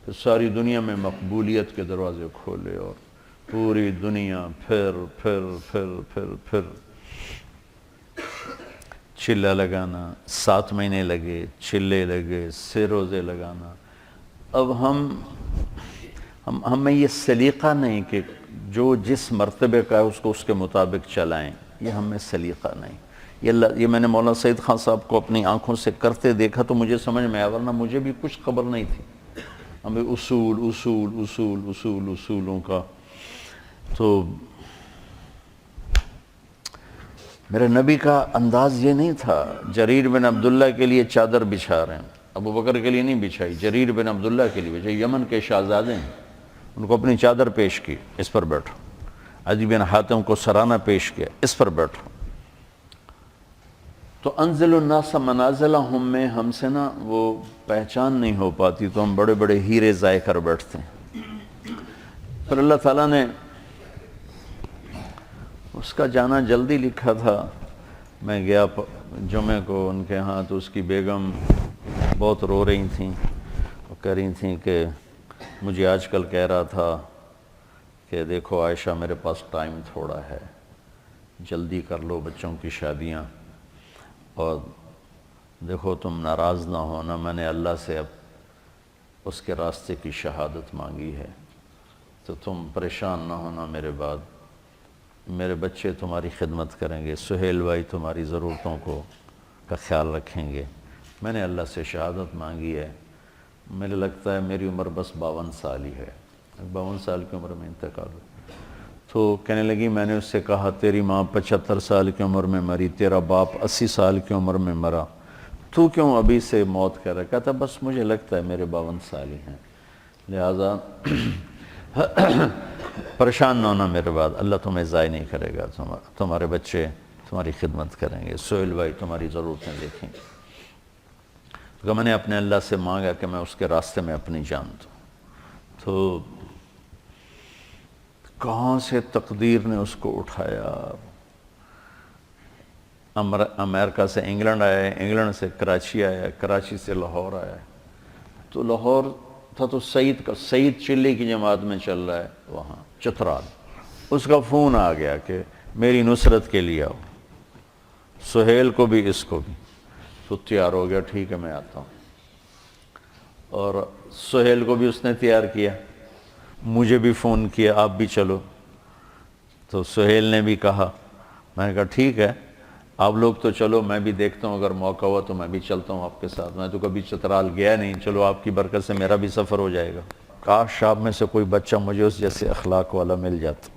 پھر ساری دنیا میں مقبولیت کے دروازے کھولے، اور پوری دنیا پھر چلہ لگانا، 7 مہینے لگے، چلے لگے، سے روزے لگانا۔ اب ہمیں یہ سلیقہ نہیں کہ جو جس مرتبے کا ہے اس کو اس کے مطابق چلائیں، یہ ہمیں سلیقہ نہیں۔ یہ میں نے مولانا سعید خان صاحب کو اپنی آنکھوں سے کرتے دیکھا تو مجھے سمجھ میں آیا، ورنہ مجھے بھی کچھ خبر نہیں تھی۔ ہمیں اصولوں کا تو میرے نبی کا انداز یہ نہیں تھا جریر بن عبداللہ کے لیے چادر بچھا رہے ہیں، ابو بکر کے لیے نہیں بچھائی، جریر بن عبداللہ کے لیے بچھائی، یمن کے شہزادے ہیں، ان کو اپنی چادر پیش کی، اس پر بیٹھو۔ عدی بن حاتم کو سرانہ پیش کیا، اس پر بیٹھو۔ تو انزل الناس منازلہم میں ہم سے نا وہ پہچان نہیں ہو پاتی، تو ہم بڑے بڑے ہیرے ضائع کر بیٹھتے ہیں۔ پھر اللہ تعالیٰ نے اس کا جانا جلدی لکھا تھا۔ میں گیا جمعے کو ان کے ہاں، تو اس کی بیگم بہت رو رہی تھیں، وہ کہہ رہی تھیں کہ مجھے آج کل کہہ رہا تھا کہ دیکھو عائشہ میرے پاس ٹائم تھوڑا ہے، جلدی کر لو بچوں کی شادیاں، اور دیکھو تم ناراض نہ ہونا، میں نے اللہ سے اب اس کے راستے کی شہادت مانگی ہے، تو تم پریشان نہ ہونا میرے بعد، میرے بچے تمہاری خدمت کریں گے، سہیل بھائی تمہاری ضرورتوں کا خیال رکھیں گے، میں نے اللہ سے شہادت مانگی ہے، مجھے لگتا ہے میری عمر بس 52 سال ہی ہے، 52 سال کی عمر میں انتقال ہو۔ تو کہنے لگی میں نے اس سے کہا تیری ماں 75 سال کی عمر میں مری، تیرا باپ 80 سال کی عمر میں مرا، تو کیوں ابھی سے موت کر رہا ہے؟ کہتا بس مجھے لگتا ہے میرے 52 سال ہی ہیں، لہٰذا پریشان نہ ہونا میرے بعد، اللہ تمہیں ضائع نہیں کرے گا، تمہارے بچے تمہاری خدمت کریں گے، سہیل بھائی تمہاری ضرورتیں دیکھیں گے۔ تو میں نے اپنے اللہ سے مانگا کہ میں اس کے راستے میں اپنی جان دوں، تو کہاں سے تقدیر نے اس کو اٹھایا، امریکہ سے انگلینڈ آیا، انگلینڈ سے کراچی آیا، کراچی سے لاہور آیا، تو لاہور تھا تو سعید چلی کی جماعت میں چل رہا ہے وہاں چترال، اس کا فون آ گیا کہ میری نصرت کے لیے آؤ، سہیل کو بھی اس کو بھی، تو تیار ہو گیا، ٹھیک ہے میں آتا ہوں، اور سہیل کو بھی اس نے تیار کیا، مجھے بھی فون کیا آپ بھی چلو، تو سہیل نے بھی کہا، میں نے کہا ٹھیک ہے آپ لوگ تو چلو، میں بھی دیکھتا ہوں اگر موقع ہوا تو میں بھی چلتا ہوں آپ کے ساتھ، میں تو کبھی چترال گیا نہیں، چلو آپ کی برکت سے میرا بھی سفر ہو جائے گا، کاش آپ میں سے کوئی بچہ مجھے اس جیسے اخلاق والا مل جاتا۔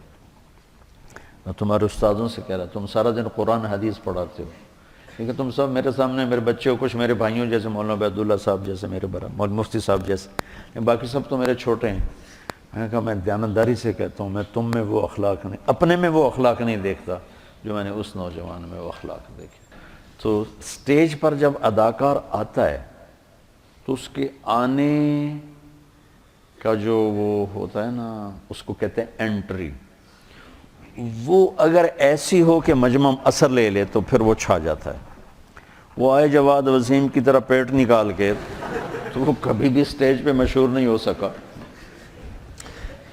میں تمہارے استادوں سے کہہ رہا تم سارا دن قرآن حدیث پڑھاتے ہو، کیونکہ تم سب میرے سامنے میرے بچے ہو، کچھ میرے بھائیوں جیسے مولانا عبیداللہ صاحب جیسے میرے بڑا، مولانا مفتی صاحب جیسے، باقی سب تو میرے چھوٹے ہیں۔ میں نے کہا میں دیانتداری سے کہتا ہوں، میں تم میں وہ اخلاق نہیں، اپنے میں وہ اخلاق نہیں دیکھتا جو میں نے اس نوجوان میں وہ اخلاق دیکھے۔ تو سٹیج پر جب اداکار آتا ہے تو اس کے آنے کا جو وہ ہوتا ہے نا، اس کو کہتے ہیں انٹری، وہ اگر ایسی ہو کہ مجمع اثر لے لے تو پھر وہ چھا جاتا ہے۔ وہ آئے جواد وسیم کی طرح پیٹ نکال کے تو وہ کبھی بھی سٹیج پہ مشہور نہیں ہو سکا۔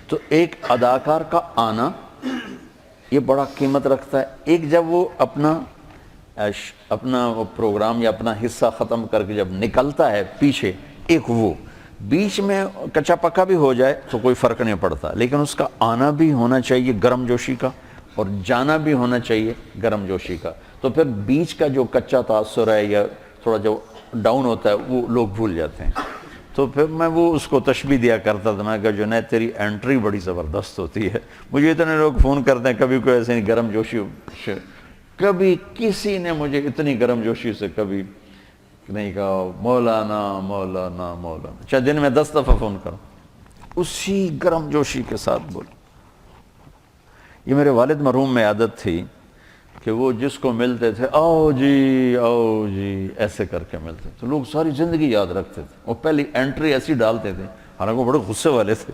تو ایک اداکار کا آنا یہ بڑا قیمت رکھتا ہے۔ ایک جب وہ اپنا پروگرام یا اپنا حصہ ختم کر کے جب نکلتا ہے پیچھے، ایک وہ بیچ میں کچا پکا بھی ہو جائے تو کوئی فرق نہیں پڑتا، لیکن اس کا آنا بھی ہونا چاہیے گرم جوشی کا، اور جانا بھی ہونا چاہیے گرم جوشی کا، تو پھر بیچ کا جو کچا تاثر ہے یا تھوڑا جو ڈاؤن ہوتا ہے وہ لوگ بھول جاتے ہیں۔ تو پھر میں وہ اس کو تشبیہ دیا کرتا تھا، میں کہا جنید تیری انٹری بڑی زبردست ہوتی ہے۔ مجھے اتنے لوگ فون کرتے ہیں، کبھی کوئی ایسے نہیں گرم جوشی، کبھی کسی نے مجھے اتنی گرم جوشی سے کبھی نہیں کہا مولانا مولانا مولانا، چاہے دن میں 10 دفعہ فون کرو، اسی گرم جوشی کے ساتھ بولو۔ یہ میرے والد مرحوم میں عادت تھی کہ وہ جس کو ملتے تھے آؤ جی ایسے کر کے ملتے تھے، تو لوگ ساری زندگی یاد رکھتے تھے۔ وہ پہلی انٹری ایسی ڈالتے تھے، حالانکہ وہ بڑے غصے والے تھے،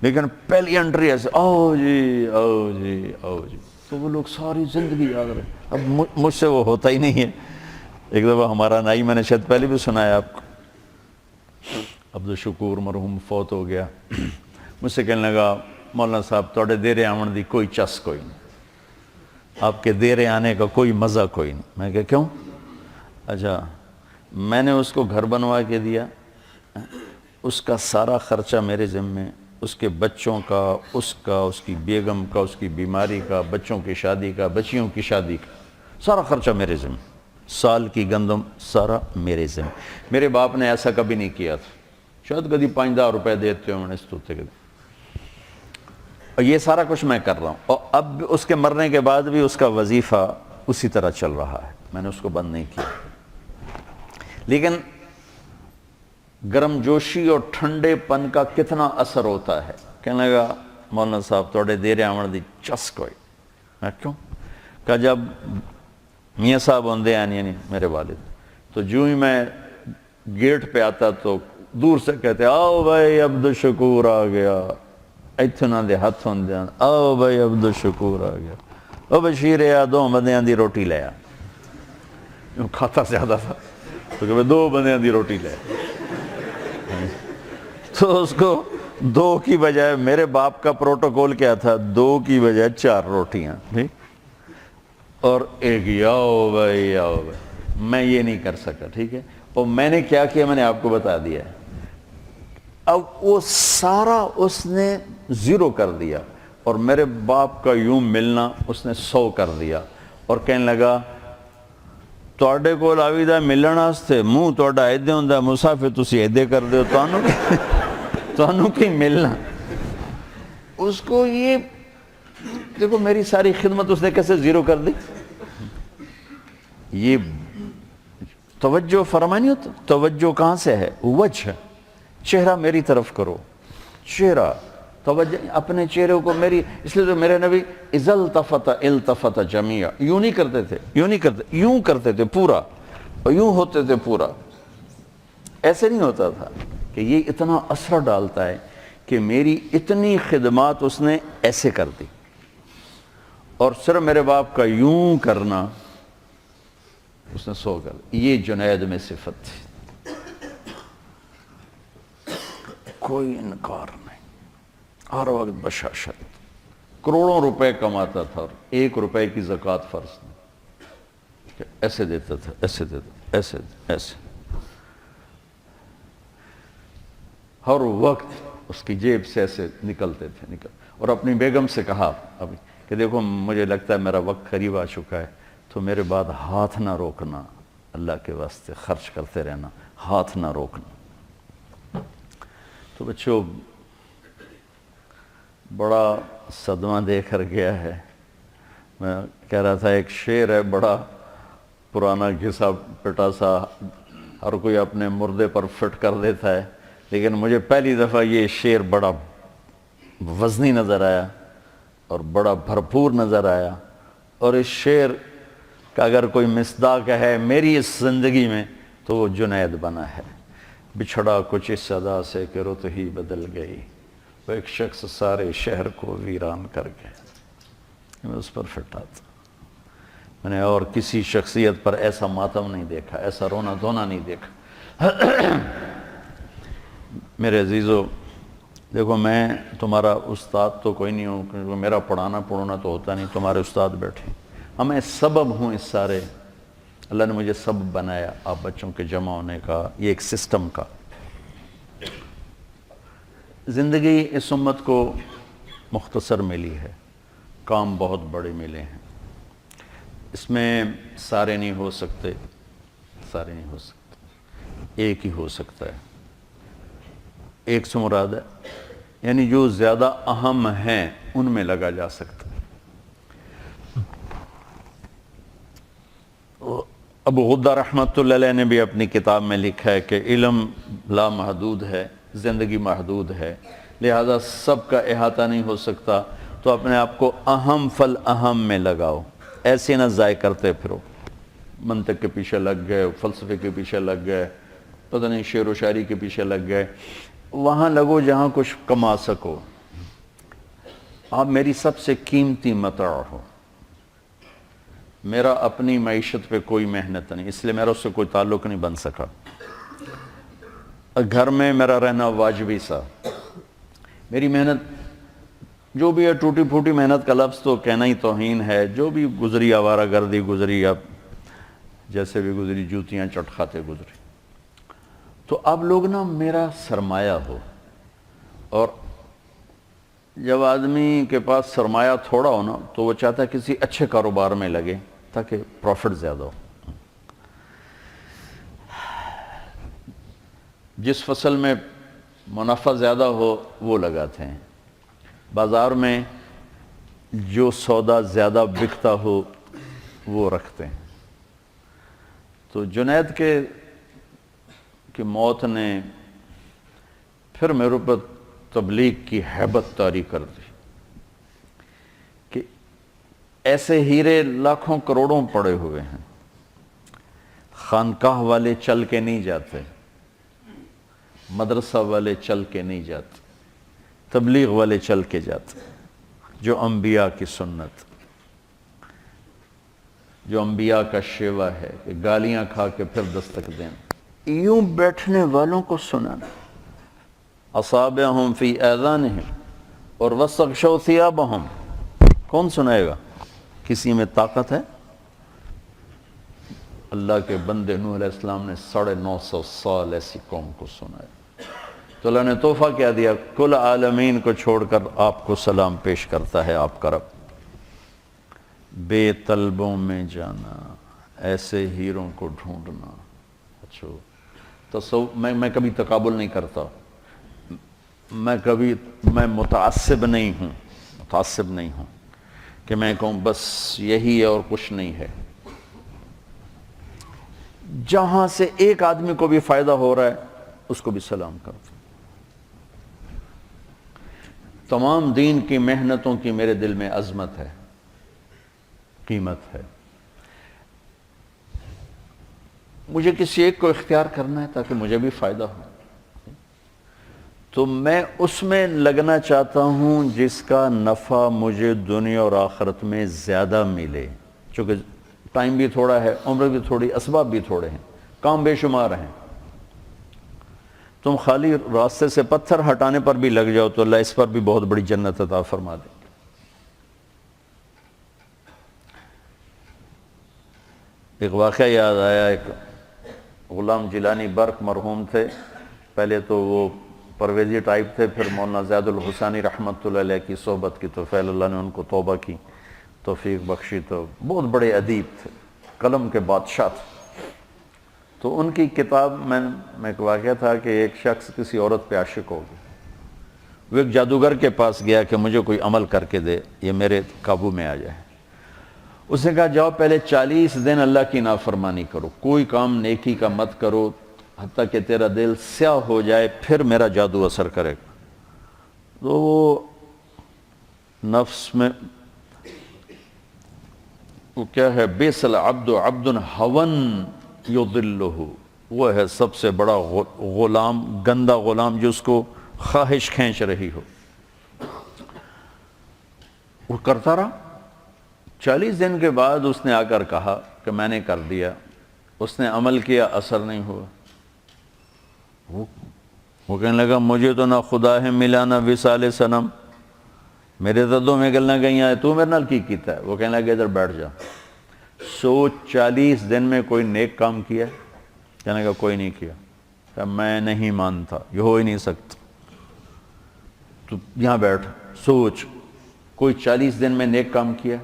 لیکن پہلی انٹری ایسے آؤ جی آؤ جی آؤ جی، تو وہ لوگ ساری زندگی یاد رہے. اب مجھ سے وہ ہوتا ہی نہیں ہے. ایک دفعہ ہمارا نائی، میں نے شاید پہلے بھی سنایا آپ کو، عبدالشکور مرحوم فوت ہو گیا. مجھ سے کہنے لگا مولانا صاحب توڑے دیرے آمن دی کوئی چس کوئی نہیں، آپ کے دیرے آنے کا کوئی مزہ کوئی نہیں. میں کہا کیوں؟ اچھا میں نے اس کو گھر بنوا کے دیا، اس کا سارا خرچہ میرے ذمے، اس کے بچوں کا، اس کی بیگم کا، اس کی بیماری کا، بچوں کی شادی کا، بچیوں کی شادی کا، سارا خرچہ میرے ذمے، سال کی گندم سارا میرے ذمے. میرے باپ نے ایسا کبھی نہیں کیا تھا، شاید کبھی 5-10 روپے دیتے ہوں اس توتے کے. اور یہ سارا کچھ میں کر رہا ہوں، اور اب اس کے مرنے کے بعد بھی اس کا وظیفہ اسی طرح چل رہا ہے، میں نے اس کو بند نہیں کیا. لیکن گرم جوشی اور ٹھنڈے پن کا کتنا اثر ہوتا ہے. کہنے لگا مولانا صاحب توڑے دیرے آمن دی چس کوئی. میں کیوں؟ کہ جب میاں صاحب ہوندے ہیں یعنی میرے والد، تو جو ہی میں گیٹ پہ آتا تو دور سے کہتے آؤ بھائی عبدالشکور آ گیا، ایتھنا دے ہاتھ ہوندے ہیں آؤ بھائی عبدالشکور آ گیا، او بشیر آ 2 بندیاں دی روٹی لے آ. کھاتا زیادہ تھا تو کہ 2 بندیاں دی روٹی لے آ. تو اس کو 2 کی بجائے، میرے باپ کا پروٹوکول کیا تھا، 2 کی بجائے 4 روٹیاں، ٹھیک، اور ایک آؤ بھائی آؤ بھائی. میں یہ نہیں کر سکا، ٹھیک ہے. اور میں نے کیا کیا میں نے آپ کو بتا دیا ہے. اب وہ سارا اس نے 0 کر دیا، اور میرے باپ کا یوں ملنا اس نے 100 کر دیا. اور کہنے لگا توڑے کو لاویدہ ملن واسطے منہ توڑا ایدے ہوندہ مسافر تسی ایدے کر دے تو کی ملنا. اس کو یہ دیکھو میری ساری خدمت اس نے کیسے 0 کر دی. یہ توجہ فرمانی ہوتا، توجہ کہاں سے ہے؟ وجہ، چہرہ میری طرف کرو، چہرہ توجہ اپنے چہرے کو میری. اس لیے تو میرے نبی اذا التفت التفت جمیعا، یوں نہیں کرتے تھے، یوں نہیں کرتے، یوں کرتے تھے پورا، اور یوں ہوتے تھے پورا. ایسے نہیں ہوتا تھا کہ یہ اتنا اثر ڈالتا ہے کہ میری اتنی خدمات اس نے ایسے کر دی. اور صرف میرے باپ کا یوں کرنا اس نے 100 کر دی. یہ جنید میں صفت تھی، کوئی انکار نہیں، ہر وقت بشاشت. کروڑوں روپے کماتا تھا اور 1 روپے کی زکوٰۃ فرض نہیں، ایسے دیتا تھا، ایسے دیتا، ایسے ایسے. ہر وقت اس کی جیب سے ایسے نکلتے تھے اور اپنی بیگم سے کہا ابھی کہ دیکھو مجھے لگتا ہے میرا وقت قریب آ چکا ہے، تو میرے بعد ہاتھ نہ روکنا، اللہ کے واسطے خرچ کرتے رہنا، ہاتھ نہ روکنا. تو بچوں بڑا صدمہ دے کر گیا ہے. میں کہہ رہا تھا ایک شعر ہے بڑا پرانا گھسا پٹا سا، ہر کوئی اپنے مردے پر فٹ کر دیتا ہے، لیکن مجھے پہلی دفعہ یہ شعر بڑا وزنی نظر آیا اور بڑا بھرپور نظر آیا. اور اس شعر کا اگر کوئی مصداق ہے میری اس زندگی میں تو وہ جنید بنا ہے. بچھڑا کچھ اس صدا سے کہ رت ہی بدل گئی، وہ ایک شخص سارے شہر کو ویران کر گئے. میں اس پر فٹا تھا. میں نے اور کسی شخصیت پر ایسا ماتم نہیں دیکھا، ایسا رونا دھونا نہیں دیکھا. میرے عزیزو دیکھو میں تمہارا استاد تو کوئی نہیں ہوں، کیونکہ میرا پڑھانا تو ہوتا نہیں، تمہارے استاد بیٹھے. ہمیں سبب ہوں اس سارے، اللہ نے مجھے سبب بنایا آپ بچوں کے جمع ہونے کا، یہ ایک سسٹم کا. زندگی اس امت کو مختصر ملی ہے، کام بہت بڑے ملے ہیں، اس میں سارے نہیں ہو سکتے، سارے نہیں ہو سکتے، ایک ہی ہو سکتا ہے. ایک سے مراد ہے یعنی جو زیادہ اہم ہیں ان میں لگا جا سکتا ہے. ابو غدہ رحمۃ اللہ علیہ نے بھی اپنی کتاب میں لکھا ہے کہ علم لا محدود ہے، زندگی محدود ہے، لہذا سب کا احاطہ نہیں ہو سکتا، تو اپنے آپ کو اہم فل اہم میں لگاؤ، ایسے نہ ضائع کرتے پھرو. منطق کے پیچھے لگ گئے، فلسفے کے پیچھے لگ گئے، پتہ نہیں شعر و شاعری کے پیچھے لگ گئے. وہاں لگو جہاں کچھ کما سکو، آپ میری سب سے قیمتی متاع ہو، میرا اپنی معیشت پہ کوئی محنت نہیں، اس لیے میرا اس سے کوئی تعلق نہیں بن سکا، گھر میں میرا رہنا واجبی سا، میری محنت جو بھی ہے ٹوٹی پھوٹی محنت کا لفظ تو کہنا ہی توہین ہے، جو بھی گزری آوارہ گردی گزری، اب جیسے بھی گزری جوتیاں چٹ کھاتے گزری، تو اب لوگ نا میرا سرمایہ ہو، اور جب آدمی کے پاس سرمایہ تھوڑا ہو نا تو وہ چاہتا ہے کسی اچھے کاروبار میں لگے تاکہ پروفٹ زیادہ ہو، جس فصل میں منافع زیادہ ہو وہ لگاتے ہیں، بازار میں جو سودا زیادہ بکتا ہو وہ رکھتے ہیں۔ تو جنید کی موت نے پھر میرے اوپر تبلیغ کی ہیبت طاری کر دی کہ ایسے ہیرے لاکھوں کروڑوں پڑے ہوئے ہیں، خانقاہ والے چل کے نہیں جاتے، مدرسہ والے چل کے نہیں جاتے، تبلیغ والے چل کے جاتے، جو انبیاء کی سنت، جو انبیاء کا شیوا ہے کہ گالیاں کھا کے پھر دستک دینا، یوں بیٹھنے والوں کو سنانا، اصابعہم فی آذانہم اور واستغشوا ثیابہم، کون سنائے گا؟ کسی میں طاقت ہے؟ اللہ کے بندے نوح علیہ السلام نے 950 سال ایسی قوم کو سنایا، تو اللہ نے تحفہ کیا دیا، کل عالمین کو چھوڑ کر آپ کو سلام پیش کرتا ہے آپ کا رب، بے طلبوں میں جانا، ایسے ہیروں کو ڈھونڈنا۔ اچھا میں کبھی تقابل نہیں کرتا، میں متعصب نہیں ہوں کہ میں کہوں بس یہی ہے اور کچھ نہیں ہے، جہاں سے ایک آدمی کو بھی فائدہ ہو رہا ہے اس کو بھی سلام کرتا ہوں۔ تمام دین کی محنتوں کی میرے دل میں عظمت ہے، قیمت ہے، مجھے کسی ایک کو اختیار کرنا ہے تاکہ مجھے بھی فائدہ ہو، تو میں اس میں لگنا چاہتا ہوں جس کا نفع مجھے دنیا اور آخرت میں زیادہ ملے، چونکہ ٹائم بھی تھوڑا ہے، عمر بھی تھوڑی، اسباب بھی تھوڑے ہیں، کام بے شمار ہیں، تم خالی راستے سے پتھر ہٹانے پر بھی لگ جاؤ تو اللہ اس پر بھی بہت بڑی جنت عطا فرما دے۔ ایک واقعہ یاد آیا، ایک غلام جیلانی برق مرحوم تھے، پہلے تو وہ پرویزی ٹائپ تھے، پھر مولانا زید الحسانی رحمۃ اللہ علیہ کی صحبت کی تو فیل اللہ نے ان کو توبہ کی توفیق بخشی، تو بہت بڑے ادیب تھے، قلم کے بادشاہ تھے۔ تو ان کی کتاب میں ایک واقعہ تھا کہ ایک شخص کسی عورت پہ عاشق ہو گیا، وہ ایک جادوگر کے پاس گیا کہ مجھے کوئی عمل کر کے دے، یہ میرے قابو میں آ جائے۔ اس نے کہا جاؤ پہلے 40 دن اللہ کی نافرمانی کرو، کوئی کام نیکی کا مت کرو حتیٰ کہ تیرا دل سیاہ ہو جائے، پھر میرا جادو اثر کرے گا۔ تو وہ نفس میں وہ کیا ہے، بیس العبد عبد ہون یضلہ، وہ ہے سب سے بڑا غلام، گندا غلام جو اس کو خواہش کھینچ رہی ہو۔ وہ کرتا رہا، 40 دن کے بعد اس نے آ کر کہا کہ میں نے کر دیا، اس نے عمل کیا، اثر نہیں ہوا۔ وہ کہنے لگا مجھے تو نہ خدا ہے ملا نہ وصال صنم، میرے تو دو میں گلنا گئی ہیں، تو میرے نال کی کیتا ہے؟ وہ کہنے لگا ادھر بیٹھ جا، سوچ 40 دن میں کوئی نیک کام کیا؟ کہنے لگا کوئی نہیں کیا۔ کہ میں نہیں مانتا، یہ ہو ہی نہیں سکتا، تو یہاں بیٹھ سوچ کوئی 40 دن میں نیک کام کیا؟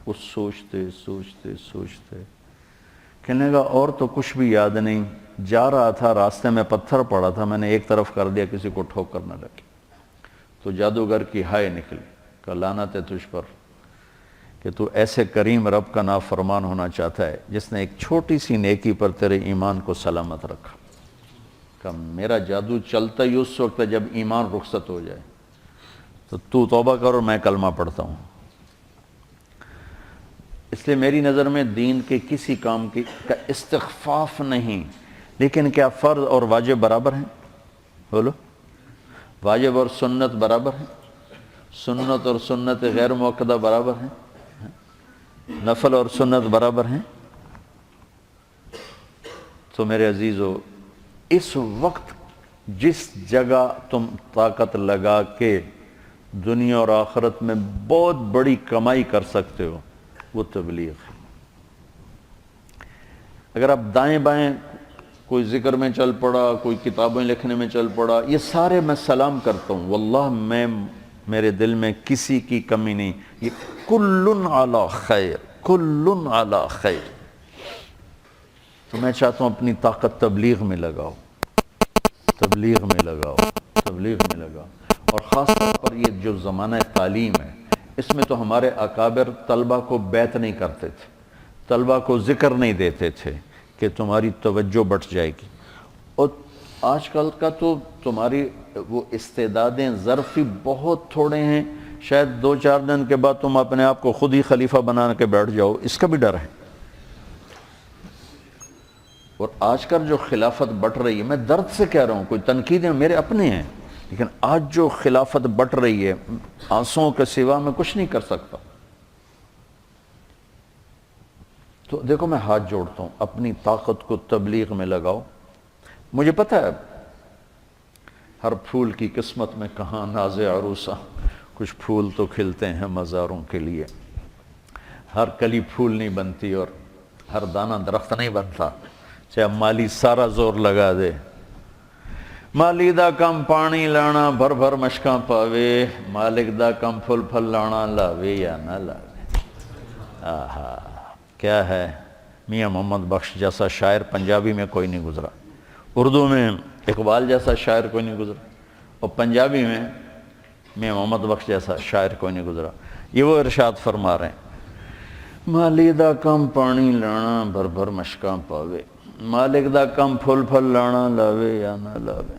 وہ سوچتے کہنے لگا اور تو کچھ بھی یاد نہیں، جا رہا تھا راستے میں پتھر پڑا تھا، میں نے ایک طرف کر دیا کسی کو ٹھوکر نہ لگی۔ تو جادوگر کی ہائے نکلی کہ لعنت ہے تجھ پر کہ تو ایسے کریم رب کا نافرمان ہونا چاہتا ہے جس نے ایک چھوٹی سی نیکی پر تیرے ایمان کو سلامت رکھا۔ کہ میرا جادو چلتا ہی اس وقت ہے جب ایمان رخصت ہو جائے، تو توبہ کر اور میں کلمہ پڑھتا ہوں۔ اس لیے میری نظر میں دین کے کسی کام کا استخفاف نہیں، لیکن کیا فرض اور واجب برابر ہیں؟ بولو، واجب اور سنت برابر ہیں؟ سنت اور سنت غیر مؤکدہ برابر ہیں؟ نفل اور سنت برابر ہیں؟ تو میرے عزیزو، اس وقت جس جگہ تم طاقت لگا کے دنیا اور آخرت میں بہت بڑی کمائی کر سکتے ہو وہ تبلیغ ہے۔ اگر آپ دائیں بائیں کوئی ذکر میں چل پڑا، کوئی کتابیں لکھنے میں چل پڑا، یہ سارے میں سلام کرتا ہوں، واللہ میرے دل میں کسی کی کمی نہیں، یہ کل علی خیر، کل علی خیر۔ تو میں چاہتا ہوں اپنی طاقت تبلیغ میں لگاؤ، تبلیغ میں لگاؤ، تبلیغ میں لگاؤ۔ اور خاص طور پر یہ جو زمانہ تعلیم ہے، اس میں تو ہمارے اکابر طلبہ کو بیعت نہیں کرتے تھے، طلبہ کو ذکر نہیں دیتے تھے کہ تمہاری توجہ بٹ جائے گی۔ اور آج کل کا تو تمہاری وہ استعدادیں ظرفی بہت تھوڑے ہیں، شاید 2-4 دن کے بعد تم اپنے آپ کو خود ہی خلیفہ بنا کے بیٹھ جاؤ، اس کا بھی ڈر ہے۔ اور آج کل جو خلافت بٹ رہی ہے، میں درد سے کہہ رہا ہوں، کوئی تنقیدیں میرے اپنے ہیں، لیکن آج جو خلافت بٹ رہی ہے آنسوؤں کے سوا میں کچھ نہیں کر سکتا۔ تو دیکھو میں ہاتھ جوڑتا ہوں، اپنی طاقت کو تبلیغ میں لگاؤ۔ مجھے پتہ ہے ہر پھول کی قسمت میں کہاں ناز عروسہ، کچھ پھول تو کھلتے ہیں مزاروں کے لیے، ہر کلی پھول نہیں بنتی اور ہر دانہ درخت نہیں بنتا، چاہے مالی سارا زور لگا دے۔ مالی دا کم پانی لانا بھر بھر مشکاں پاوے، مالک دا کم پھل پھل لانا لاوے یا نہ لاوے۔ آہا کیا ہے، میاں محمد بخش جیسا شاعر پنجابی میں کوئی نہیں گزرا، اردو میں اقبال جیسا شاعر کوئی نہیں گزرا، اور پنجابی میں میاں محمد بخش جیسا شاعر کوئی نہیں گزرا۔ یہ وہ ارشاد فرما رہے ہیں، مالی دا کم پانی لانا بھر بھر مشکاں پاوے، مالک دا کم پھل پھل لانا لاوے یا نہ لاوے۔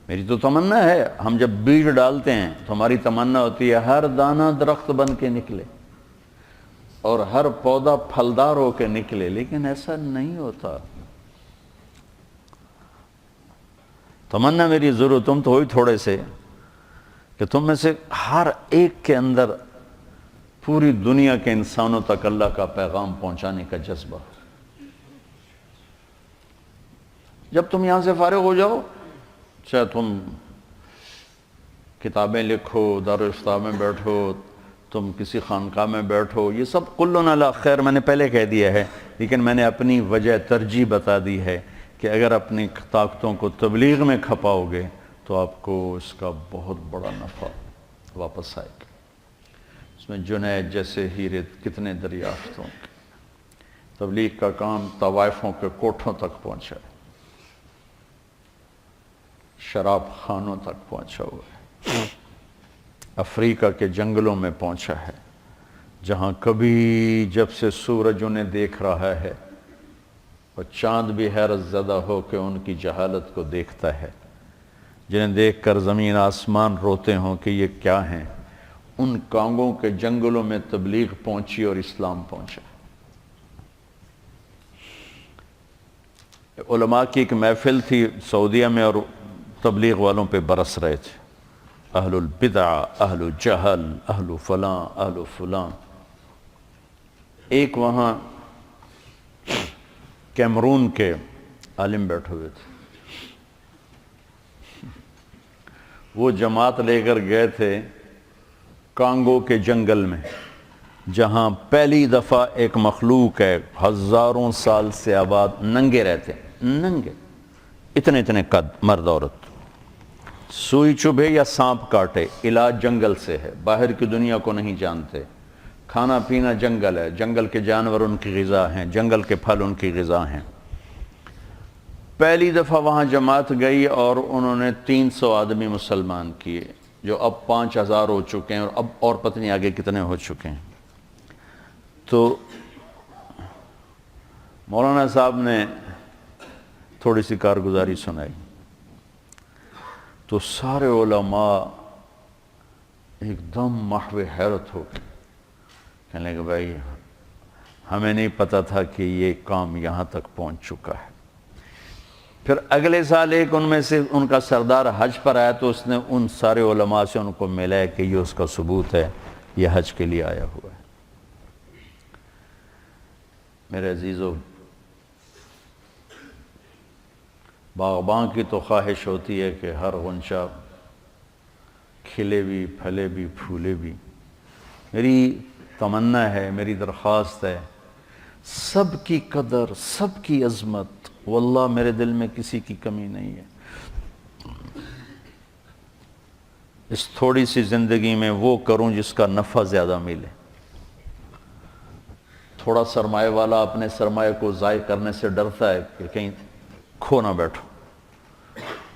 میری تو تمنا ہے، ہم جب بیج ڈالتے ہیں تو ہماری تمنا ہوتی ہے ہر دانہ درخت بن کے نکلے اور ہر پودا پھلدار ہو کے نکلے، لیکن ایسا نہیں ہوتا۔ تمنا میری ضرور، تم تو ہوئی تھوڑے سے کہ تم میں سے ہر ایک کے اندر پوری دنیا کے انسانوں تک اللہ کا پیغام پہنچانے کا جذبہ ہو۔ جب تم یہاں سے فارغ ہو جاؤ، چاہے تم کتابیں لکھو، دارالافتاء میں بیٹھو، تم کسی خانقاہ میں بیٹھو، یہ سب کلن علی خیر میں نے پہلے کہہ دیا ہے، لیکن میں نے اپنی وجہ ترجیح بتا دی ہے کہ اگر اپنی طاقتوں کو تبلیغ میں کھپاؤ گے تو آپ کو اس کا بہت بڑا نفع واپس آئے گا۔ اس میں جنید جیسے ہیرے کتنے دریافت ہوں گے۔ تبلیغ کا کام طوائفوں کے کوٹھوں تک پہنچا ہے، شراب خانوں تک پہنچا ہوا ہے، افریقہ کے جنگلوں میں پہنچا ہے، جہاں کبھی جب سے سورج انہیں دیکھ رہا ہے اور چاند بھی حیرت زدہ ہو کے ان کی جہالت کو دیکھتا ہے، جنہیں دیکھ کر زمین آسمان روتے ہوں کہ یہ کیا ہیں، ان کانگوں کے جنگلوں میں تبلیغ پہنچی اور اسلام پہنچا۔ علماء کی ایک محفل تھی سعودیہ میں اور تبلیغ والوں پہ برس رہے تھے، اہل البدع، اہل الجہل، اہل فلاں، اہل فلاں۔ ایک وہاں کیمرون کے عالم بیٹھے ہوئے تھے، وہ جماعت لے کر گئے تھے کانگو کے جنگل میں، جہاں پہلی دفعہ ایک مخلوق ہے ہزاروں سال سے آباد، ننگے رہتے ہیں، ننگے، اتنے اتنے قد، مرد عورت، سوئی چبھے یا سانپ کاٹے، علاج جنگل سے ہے، باہر کی دنیا کو نہیں جانتے، کھانا پینا جنگل ہے، جنگل کے جانور ان کی غذا ہیں، جنگل کے پھل ان کی غذا ہیں۔ پہلی دفعہ وہاں جماعت گئی اور انہوں نے 300 آدمی مسلمان کیے، جو اب 5000 ہو چکے ہیں، اور اب اور پتہ نہیں آگے کتنے ہو چکے ہیں۔ تو مولانا صاحب نے تھوڑی سی کارگزاری سنائی، تو سارے علماء ایک دم محو حیرت ہو گئے، کہنے لگے بھائی ہمیں نہیں پتہ تھا کہ یہ کام یہاں تک پہنچ چکا ہے۔ پھر اگلے سال ایک ان میں سے ان کا سردار حج پر آیا تو اس نے ان سارے علماء سے ان کو ملا کہ یہ اس کا ثبوت ہے، یہ حج کے لیے آیا ہوا ہے۔ میرے عزیزو، باغباں کی تو خواہش ہوتی ہے کہ ہر غنچہ کھلے بھی، پھلے بھی، پھولے بھی۔ میری تمنا ہے، میری درخواست ہے، سب کی قدر، سب کی عظمت، واللہ میرے دل میں کسی کی کمی نہیں ہے۔ اس تھوڑی سی زندگی میں وہ کروں جس کا نفع زیادہ ملے۔ تھوڑا سرمایہ والا اپنے سرمایہ کو ضائع کرنے سے ڈرتا ہے کہ کہیں کھو نہ بیٹھو،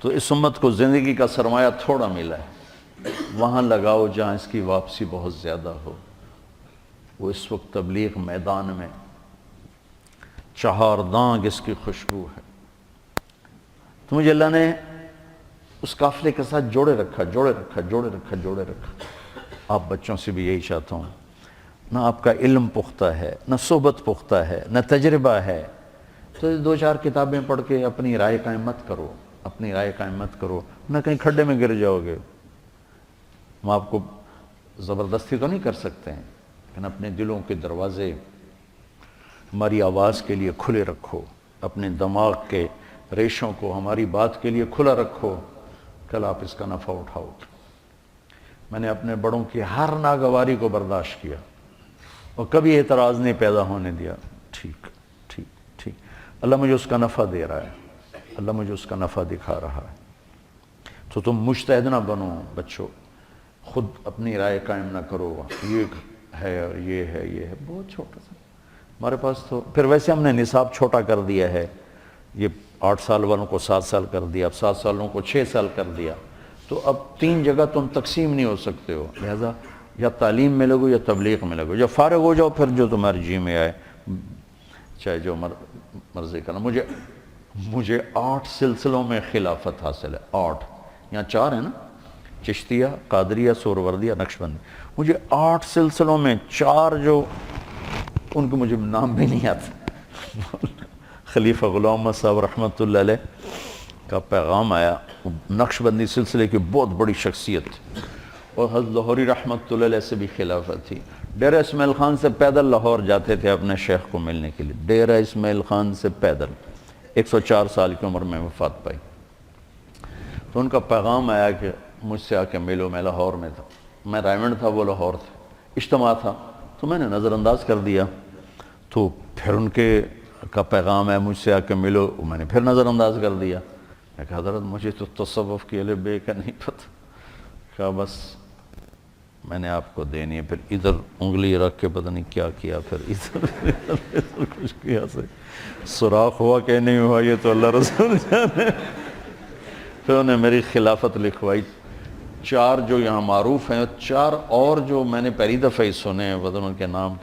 تو اس امت کو زندگی کا سرمایہ تھوڑا ملا ہے، وہاں لگاؤ جہاں اس کی واپسی بہت زیادہ ہو۔ وہ اس وقت تبلیغ میدان میں چہار دانگ اس کی خوشبو ہے۔ تو مجھے اللہ نے اس قافلے کے ساتھ جوڑے رکھا۔ آپ بچوں سے بھی یہی چاہتا ہوں، نہ آپ کا علم پختہ ہے، نہ صحبت پختہ ہے، نہ تجربہ ہے، تو دو چار کتابیں پڑھ کے اپنی رائے قائم مت کرو، نہ کہیں کھڈے میں گر جاؤ گے۔ ہم آپ کو زبردستی تو نہیں کر سکتے ہیں، لیکن اپنے دلوں کے دروازے ہماری آواز کے لیے کھلے رکھو، اپنے دماغ کے ریشوں کو ہماری بات کے لیے کھلا رکھو، کل آپ اس کا نفع اٹھاؤ۔ میں نے اپنے بڑوں کی ہر ناگواری کو برداشت کیا اور کبھی اعتراض نہیں پیدا ہونے دیا۔ ٹھیک، اللہ مجھے اس کا نفع دے رہا ہے، اللہ مجھے اس کا نفع دکھا رہا ہے۔ تو تم مجتہد نہ بنو بچوں، خود اپنی رائے قائم نہ کرو، یہ ہے اور یہ ہے، بہت چھوٹا سا ہمارے پاس۔ تو پھر ویسے ہم نے نصاب چھوٹا کر دیا ہے، یہ 8 سال والوں کو 7 سال کر دیا، اب 7 سالوں کو 6 سال کر دیا، تو اب 3 جگہ تم تقسیم نہیں ہو سکتے ہو، لہذا یا تعلیم میں لگو یا تبلیغ میں لگو، جب فارغ ہو جاؤ پھر جو تمہارے جی میں آئے، چاہے جو مرضی کرنا۔ مجھے 8 سلسلوں میں خلافت حاصل ہے، 8، یہاں 4 ہیں نا، چشتیہ، قادریہ، سہروردیہ، نقشبندی۔ مجھے 8 سلسلوں میں 4 جو ان کو مجھے نام بھی نہیں آتا۔ خلیفہ غلام احمد صاحب رحمۃ اللہ علیہ کا پیغام آیا، نقشبندی سلسلے کی بہت بڑی شخصیت تھی، اور حضرت لاہوری رحمۃ اللہ علیہ سے بھی خلافت تھی۔ ڈیرہ اسماعیل خان سے پیدل لاہور جاتے تھے اپنے شیخ کو ملنے کے لیے، ڈیرہ اسماعیل خان سے پیدل، 104 سال کی عمر میں وفات پائی۔ تو ان کا پیغام آیا کہ مجھ سے آ کے ملو، میں لاہور میں تھا، میں رائمنڈ تھا، وہ لاہور تھے، اجتماع تھا، تو میں نے نظر انداز کر دیا۔ تو پھر ان کے کا پیغام ہے مجھ سے آ کے ملو، میں نے پھر نظر انداز کر دیا۔ میں کہا حضرت مجھے تو تصوف کی الف بے کا نہیں پتہ۔ کہا بس میں نے آپ کو دینی ہے۔ پھر ادھر انگلی رکھ کے پتہ نہیں کیا کیا، پھر ادھر کچھ کیا سے سوراخ ہوا کہ نہیں ہوا یہ تو اللہ رسول جانے۔ پھر انہیں میری خلافت لکھوائی۔ 4 جو یہاں معروف ہیں، 4 اور جو میں نے پہلی دفعہ ہی سنے ہیں، پتہ ان کے نام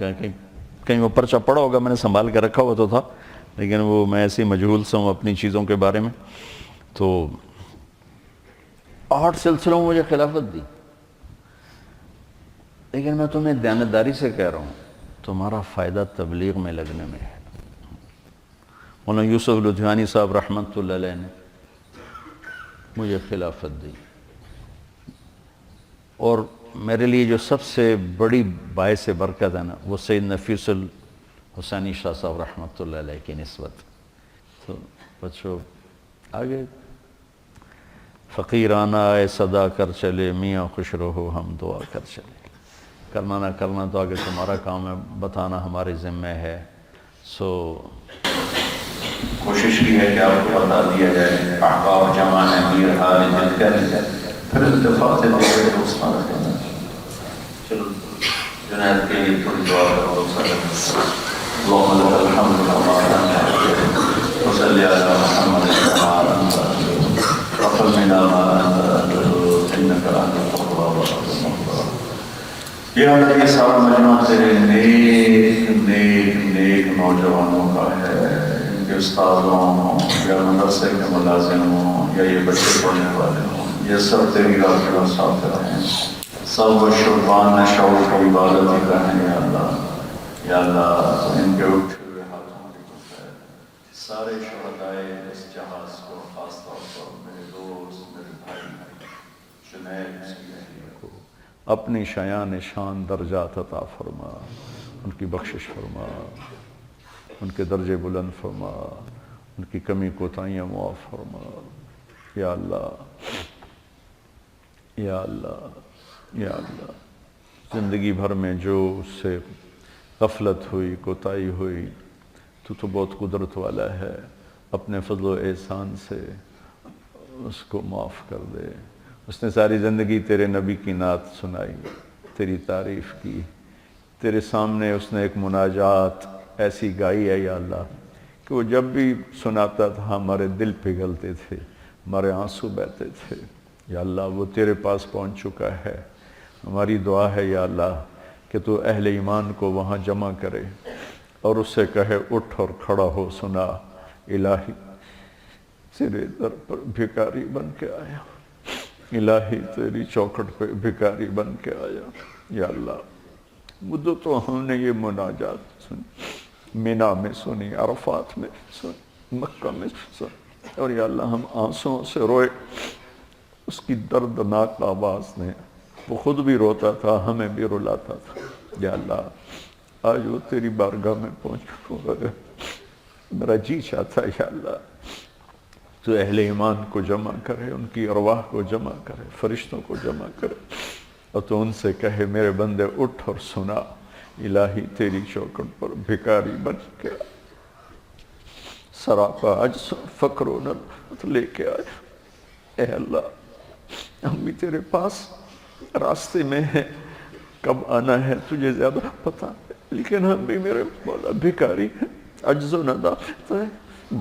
کہیں وہ پرچہ پڑا ہوگا، میں نے سنبھال کے رکھا ہوا تو تھا، لیکن وہ میں ایسے مجہول سا ہوں اپنی چیزوں کے بارے میں۔ تو 8 سلسلوں میں مجھے خلافت دی، لیکن میں تمہیں دیانتداری سے کہہ رہا ہوں، تمہارا فائدہ تبلیغ میں لگنے میں ہے۔ مولانا یوسف لدھیانی صاحب رحمۃ اللہ علیہ نے مجھے خلافت دی، اور میرے لیے جو سب سے بڑی باعث برکت ہے نا، وہ سید نفیس الحسینی شاہ صاحب رحمۃ اللہ علیہ کی نسبت۔ تو بچوں آگے فقیرانہ اے صدا کر چلے، میاں خوش رہو ہم دعا کر چلے۔ کرنا نہ کرنا تو آگے تمہارا کام ہے، بتانا ہمارے ذمہ ہے۔ سو کوشش کی ہے کہ آپ کو بتا دیا جائے، احباب جمع ہے، میر حال جلد کر پھر اتفاق سے دیکھے دوستان کرنا۔ چلو جنید کے لیے تھوڑی دعا کرو، اللہم لک الحمد کما انت وصلی علی محمد وقمنا ما انت انک انت التواب الرحیم۔ یا اللہ یہ سارا مجمع تیرے نیک نیک نیک نوجوانوں کا ہے، ان کے استادوں ہوں یا مدرسے کے ملازم ہوں یا یہ بچے پڑھنے والے ہوں، یہ سب تیری راہ کے مسافر ہیں، سب شربان شعور کی عبادت کر رہے ہیں۔ یا اللہ ان کے اٹھے ہوئے ہاتھوں کی سارے شہدائے اس جہاز کو، خاص طور پر میرے دوست، میرے بھائی جنید سیدھی کو اپنی شایان شان درجات عطا فرما، ان کی بخشش فرما، ان کے درجے بلند فرما، ان کی کمی کوتاہیاں معاف فرما۔ یا اللہ، یا اللہ، یا اللہ، زندگی بھر میں جو اس سے غفلت ہوئی، کوتاہی ہوئی، تو بہت قدرت والا ہے، اپنے فضل و احسان سے اس کو معاف کر دے۔ اس نے ساری زندگی تیرے نبی کی نعت سنائی، تیری تعریف کی، تیرے سامنے اس نے ایک مناجات ایسی گائی ہے یا اللہ کہ وہ جب بھی سناتا تھا ہمارے دل پگھلتے تھے، ہمارے آنسو بہتے تھے۔ یا اللہ وہ تیرے پاس پہنچ چکا ہے، ہماری دعا ہے یا اللہ کہ تو اہل ایمان کو وہاں جمع کرے اور اس سے کہے اٹھ اور کھڑا ہو، سنا الہی تیرے در پر بھکاری بن کے آیا، الہی تیری چوکھٹ پہ بھکاری بن کے آیا۔ یا اللہ مدتوں ہم نے یہ مناجات سنی، مینا میں سنی، عرفات میں سنی، مکہ میں سنی، اور یا اللہ ہم آنسوں سے روئے اس کی دردناک آواز نے۔ وہ خود بھی روتا تھا، ہمیں بھی رلاتا تھا۔ یا اللہ آج وہ تیری بارگاہ میں پہنچ، میرا جی چاہتا ہے یا اللہ تو اہل ایمان کو جمع کرے، ان کی ارواح کو جمع کرے، فرشتوں کو جمع کرے، اور تو ان سے کہے میرے بندے اٹھ اور سنا، الہی تیری چوکھٹ پر بھکاری بن کے سراپا عجز فقر و نلوت لے کے آئے۔ اے اللہ ہم بھی تیرے پاس راستے میں ہیں، کب آنا ہے تجھے زیادہ پتہ ہے، لیکن ہم بھی میرے مولا بھکاری ہیں، عجز و ندامت ہے،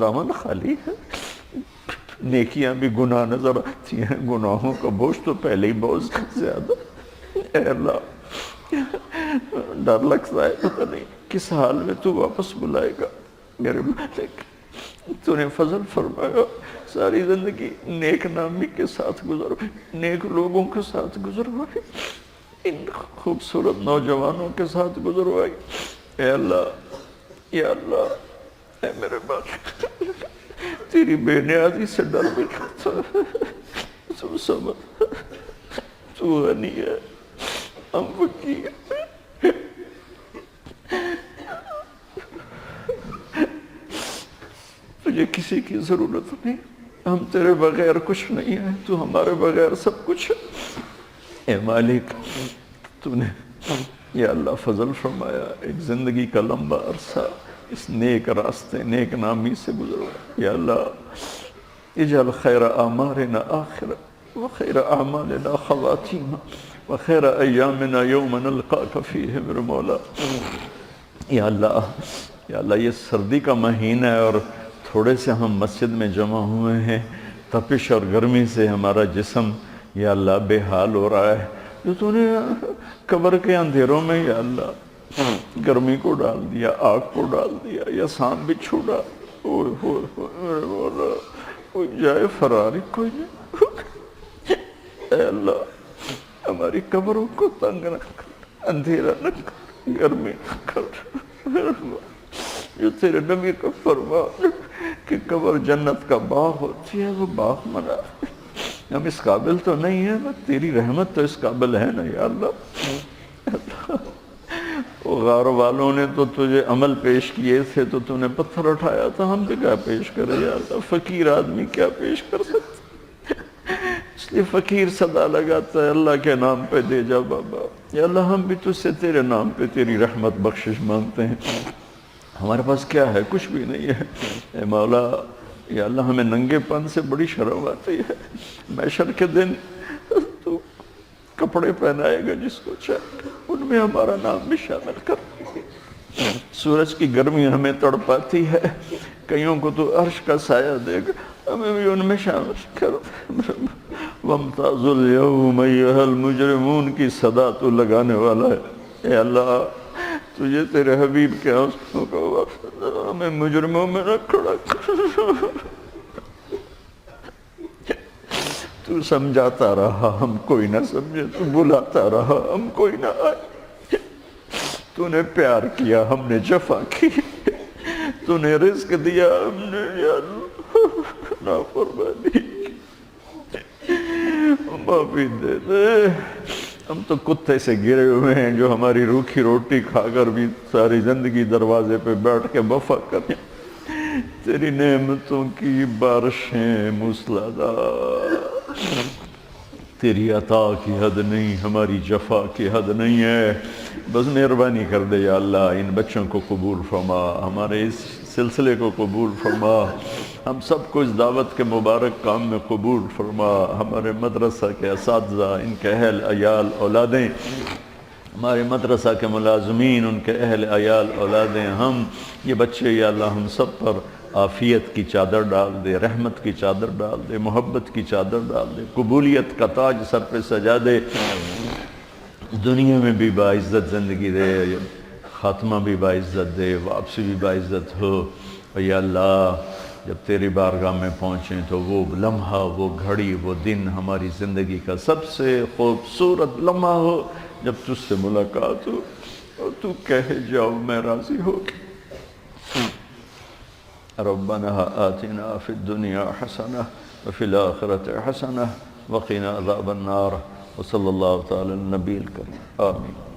دامن خالی ہے، نیکیاں بھی گناہ نظر آتی ہیں، گناہوں کا بوجھ تو پہلے ہی بہت زیادہ۔ اے اللہ ڈر لگتا ہے پتہ نہیں کس حال میں تو واپس بلائے گا میرے مالک۔ تو نے فضل فرمایا، ساری زندگی نیک نامی کے ساتھ گزر، نیک لوگوں کے ساتھ گزروائی، ان خوبصورت نوجوانوں کے ساتھ گزروائی۔ اے اللہ، یا اللہ، اے میرے مالک تیری بے نیازی سے ڈر بھی کرتا ہے، تو سمجھ تو غنی ہے، ہم فقیر ہیں، تجھے کسی کی ضرورت نہیں، ہم تیرے بغیر کچھ نہیں ہیں، تو ہمارے بغیر سب کچھ ہے۔ اے مالک تو نے یا اللہ فضل فرمایا، ایک زندگی کا لمبا عرصہ اس نیک راستے، نیک نامی سے گزرو۔ یا اللہ اجعل خیر اعمارنا آخرہ وخیر اعمالنا خواتیمہ وخیر ایامنا یوم نلقاک فیہ میرے مولا۔ یا اللہ یہ سردی کا مہینہ ہے اور تھوڑے سے ہم مسجد میں جمع ہوئے ہیں، تپش اور گرمی سے ہمارا جسم یا اللہ بے حال ہو رہا ہے، جو تو نے قبر کے اندھیروں میں یا اللہ گرمی کو ڈال دیا، آگ کو ڈال دیا، یا سانپ بھی چھوڑا، کوئی جائے فراری کوئی نہیں۔ اے اللہ ہماری قبروں کو تنگ نہ کر، اندھیرا نہ کر، گرمی نہ کر، جو تیرے نبی کا فرمان کہ قبر جنت کا باغ ہوتی ہے وہ باغ بنا۔ ہم اس قابل تو نہیں ہیں، تیری رحمت تو اس قابل ہے نا یا اللہ۔ وہ غار والوں نے تو تجھے عمل پیش کیے تھے تو تو نے پتھر اٹھایا تھا، ہم بھی کیا پیش کرے یا اللہ؟ فقیر آدمی کیا پیش کر سکتا؟ اس لیے فقیر صدا لگاتا ہے اللہ کے نام پہ دے جا بابا۔ یا اللہ ہم بھی تجھ سے تیرے نام پہ تیری رحمت بخشش مانگتے ہیں، ہمارے پاس کیا ہے؟ کچھ بھی نہیں ہے۔ اے مولا یا اللہ ہمیں ننگے پن سے بڑی شرم آتی ہے، محشر کے دن تو کپڑے پہنائے گا جس کو چاہے، ان میں ہمارا نام بھی شامل کر۔ سورج کی گرمی ہمیں تڑپاتی ہے، کئیوں کو تو عرش کا سایہ دے گا، ہمیں بھی ان میں شامل کر۔ وَامْتَازُ الْيَوْمَ أَيُّهَا الْمُجْرِمُونَ کی صدا تو لگانے والا ہے۔ اے اللہ تجھے تیرے حبیب کے آنسوں کا وقت، ہمیں مجرموں میں نہ کھڑا کر۔ تو سمجھاتا رہا ہم کوئی نہ سمجھے، تو بلاتا رہا ہم کوئی نہ آئے، تو نے پیار کیا ہم نے جفا کی، تو نے رزق دیا، ہم نے یا اللہ نافرمانی معافی دے دے۔ ہم تو کتے سے گرے ہوئے ہیں جو ہماری روکھی روٹی کھا کر بھی ساری زندگی دروازے پہ بیٹھ کے وفا کریں۔ تیری نعمتوں کی بارشیں موسلادھار، تیری عطا کی حد نہیں، ہماری جفا کی حد نہیں ہے، بس مہربانی کر دے یا اللہ، ان بچوں کو قبول فرما، ہمارے اس سلسلے کو قبول فرما، ہم سب کو اس دعوت کے مبارک کام میں قبول فرما، ہمارے مدرسہ کے اساتذہ، ان کے اہل عیال اولادیں، ہمارے مدرسہ کے ملازمین، ان کے اہل عیال اولادیں، ہم یہ بچے یا اللہ ہم سب پر عافیت کی چادر ڈال دے، رحمت کی چادر ڈال دے، محبت کی چادر ڈال دے، قبولیت کا تاج سر پہ سجا دے، دنیا میں بھی باعزت زندگی دے، خاتمہ بھی باعزت دے، واپسی بھی باعزت ہو۔ اور یا اللہ جب تیری بارگاہ میں پہنچیں تو وہ لمحہ، وہ گھڑی، وہ دن ہماری زندگی کا سب سے خوبصورت لمحہ ہو جب تجھ سے ملاقات ہو اور تو کہے جاؤ میں راضی ہو گیا۔ ربنا آتنا فی الدنیا حسنہ وفی الآخرۃ حسنہ وقنا عذاب النار، وصلی اللہ تعالی النبی الکریم، آمین۔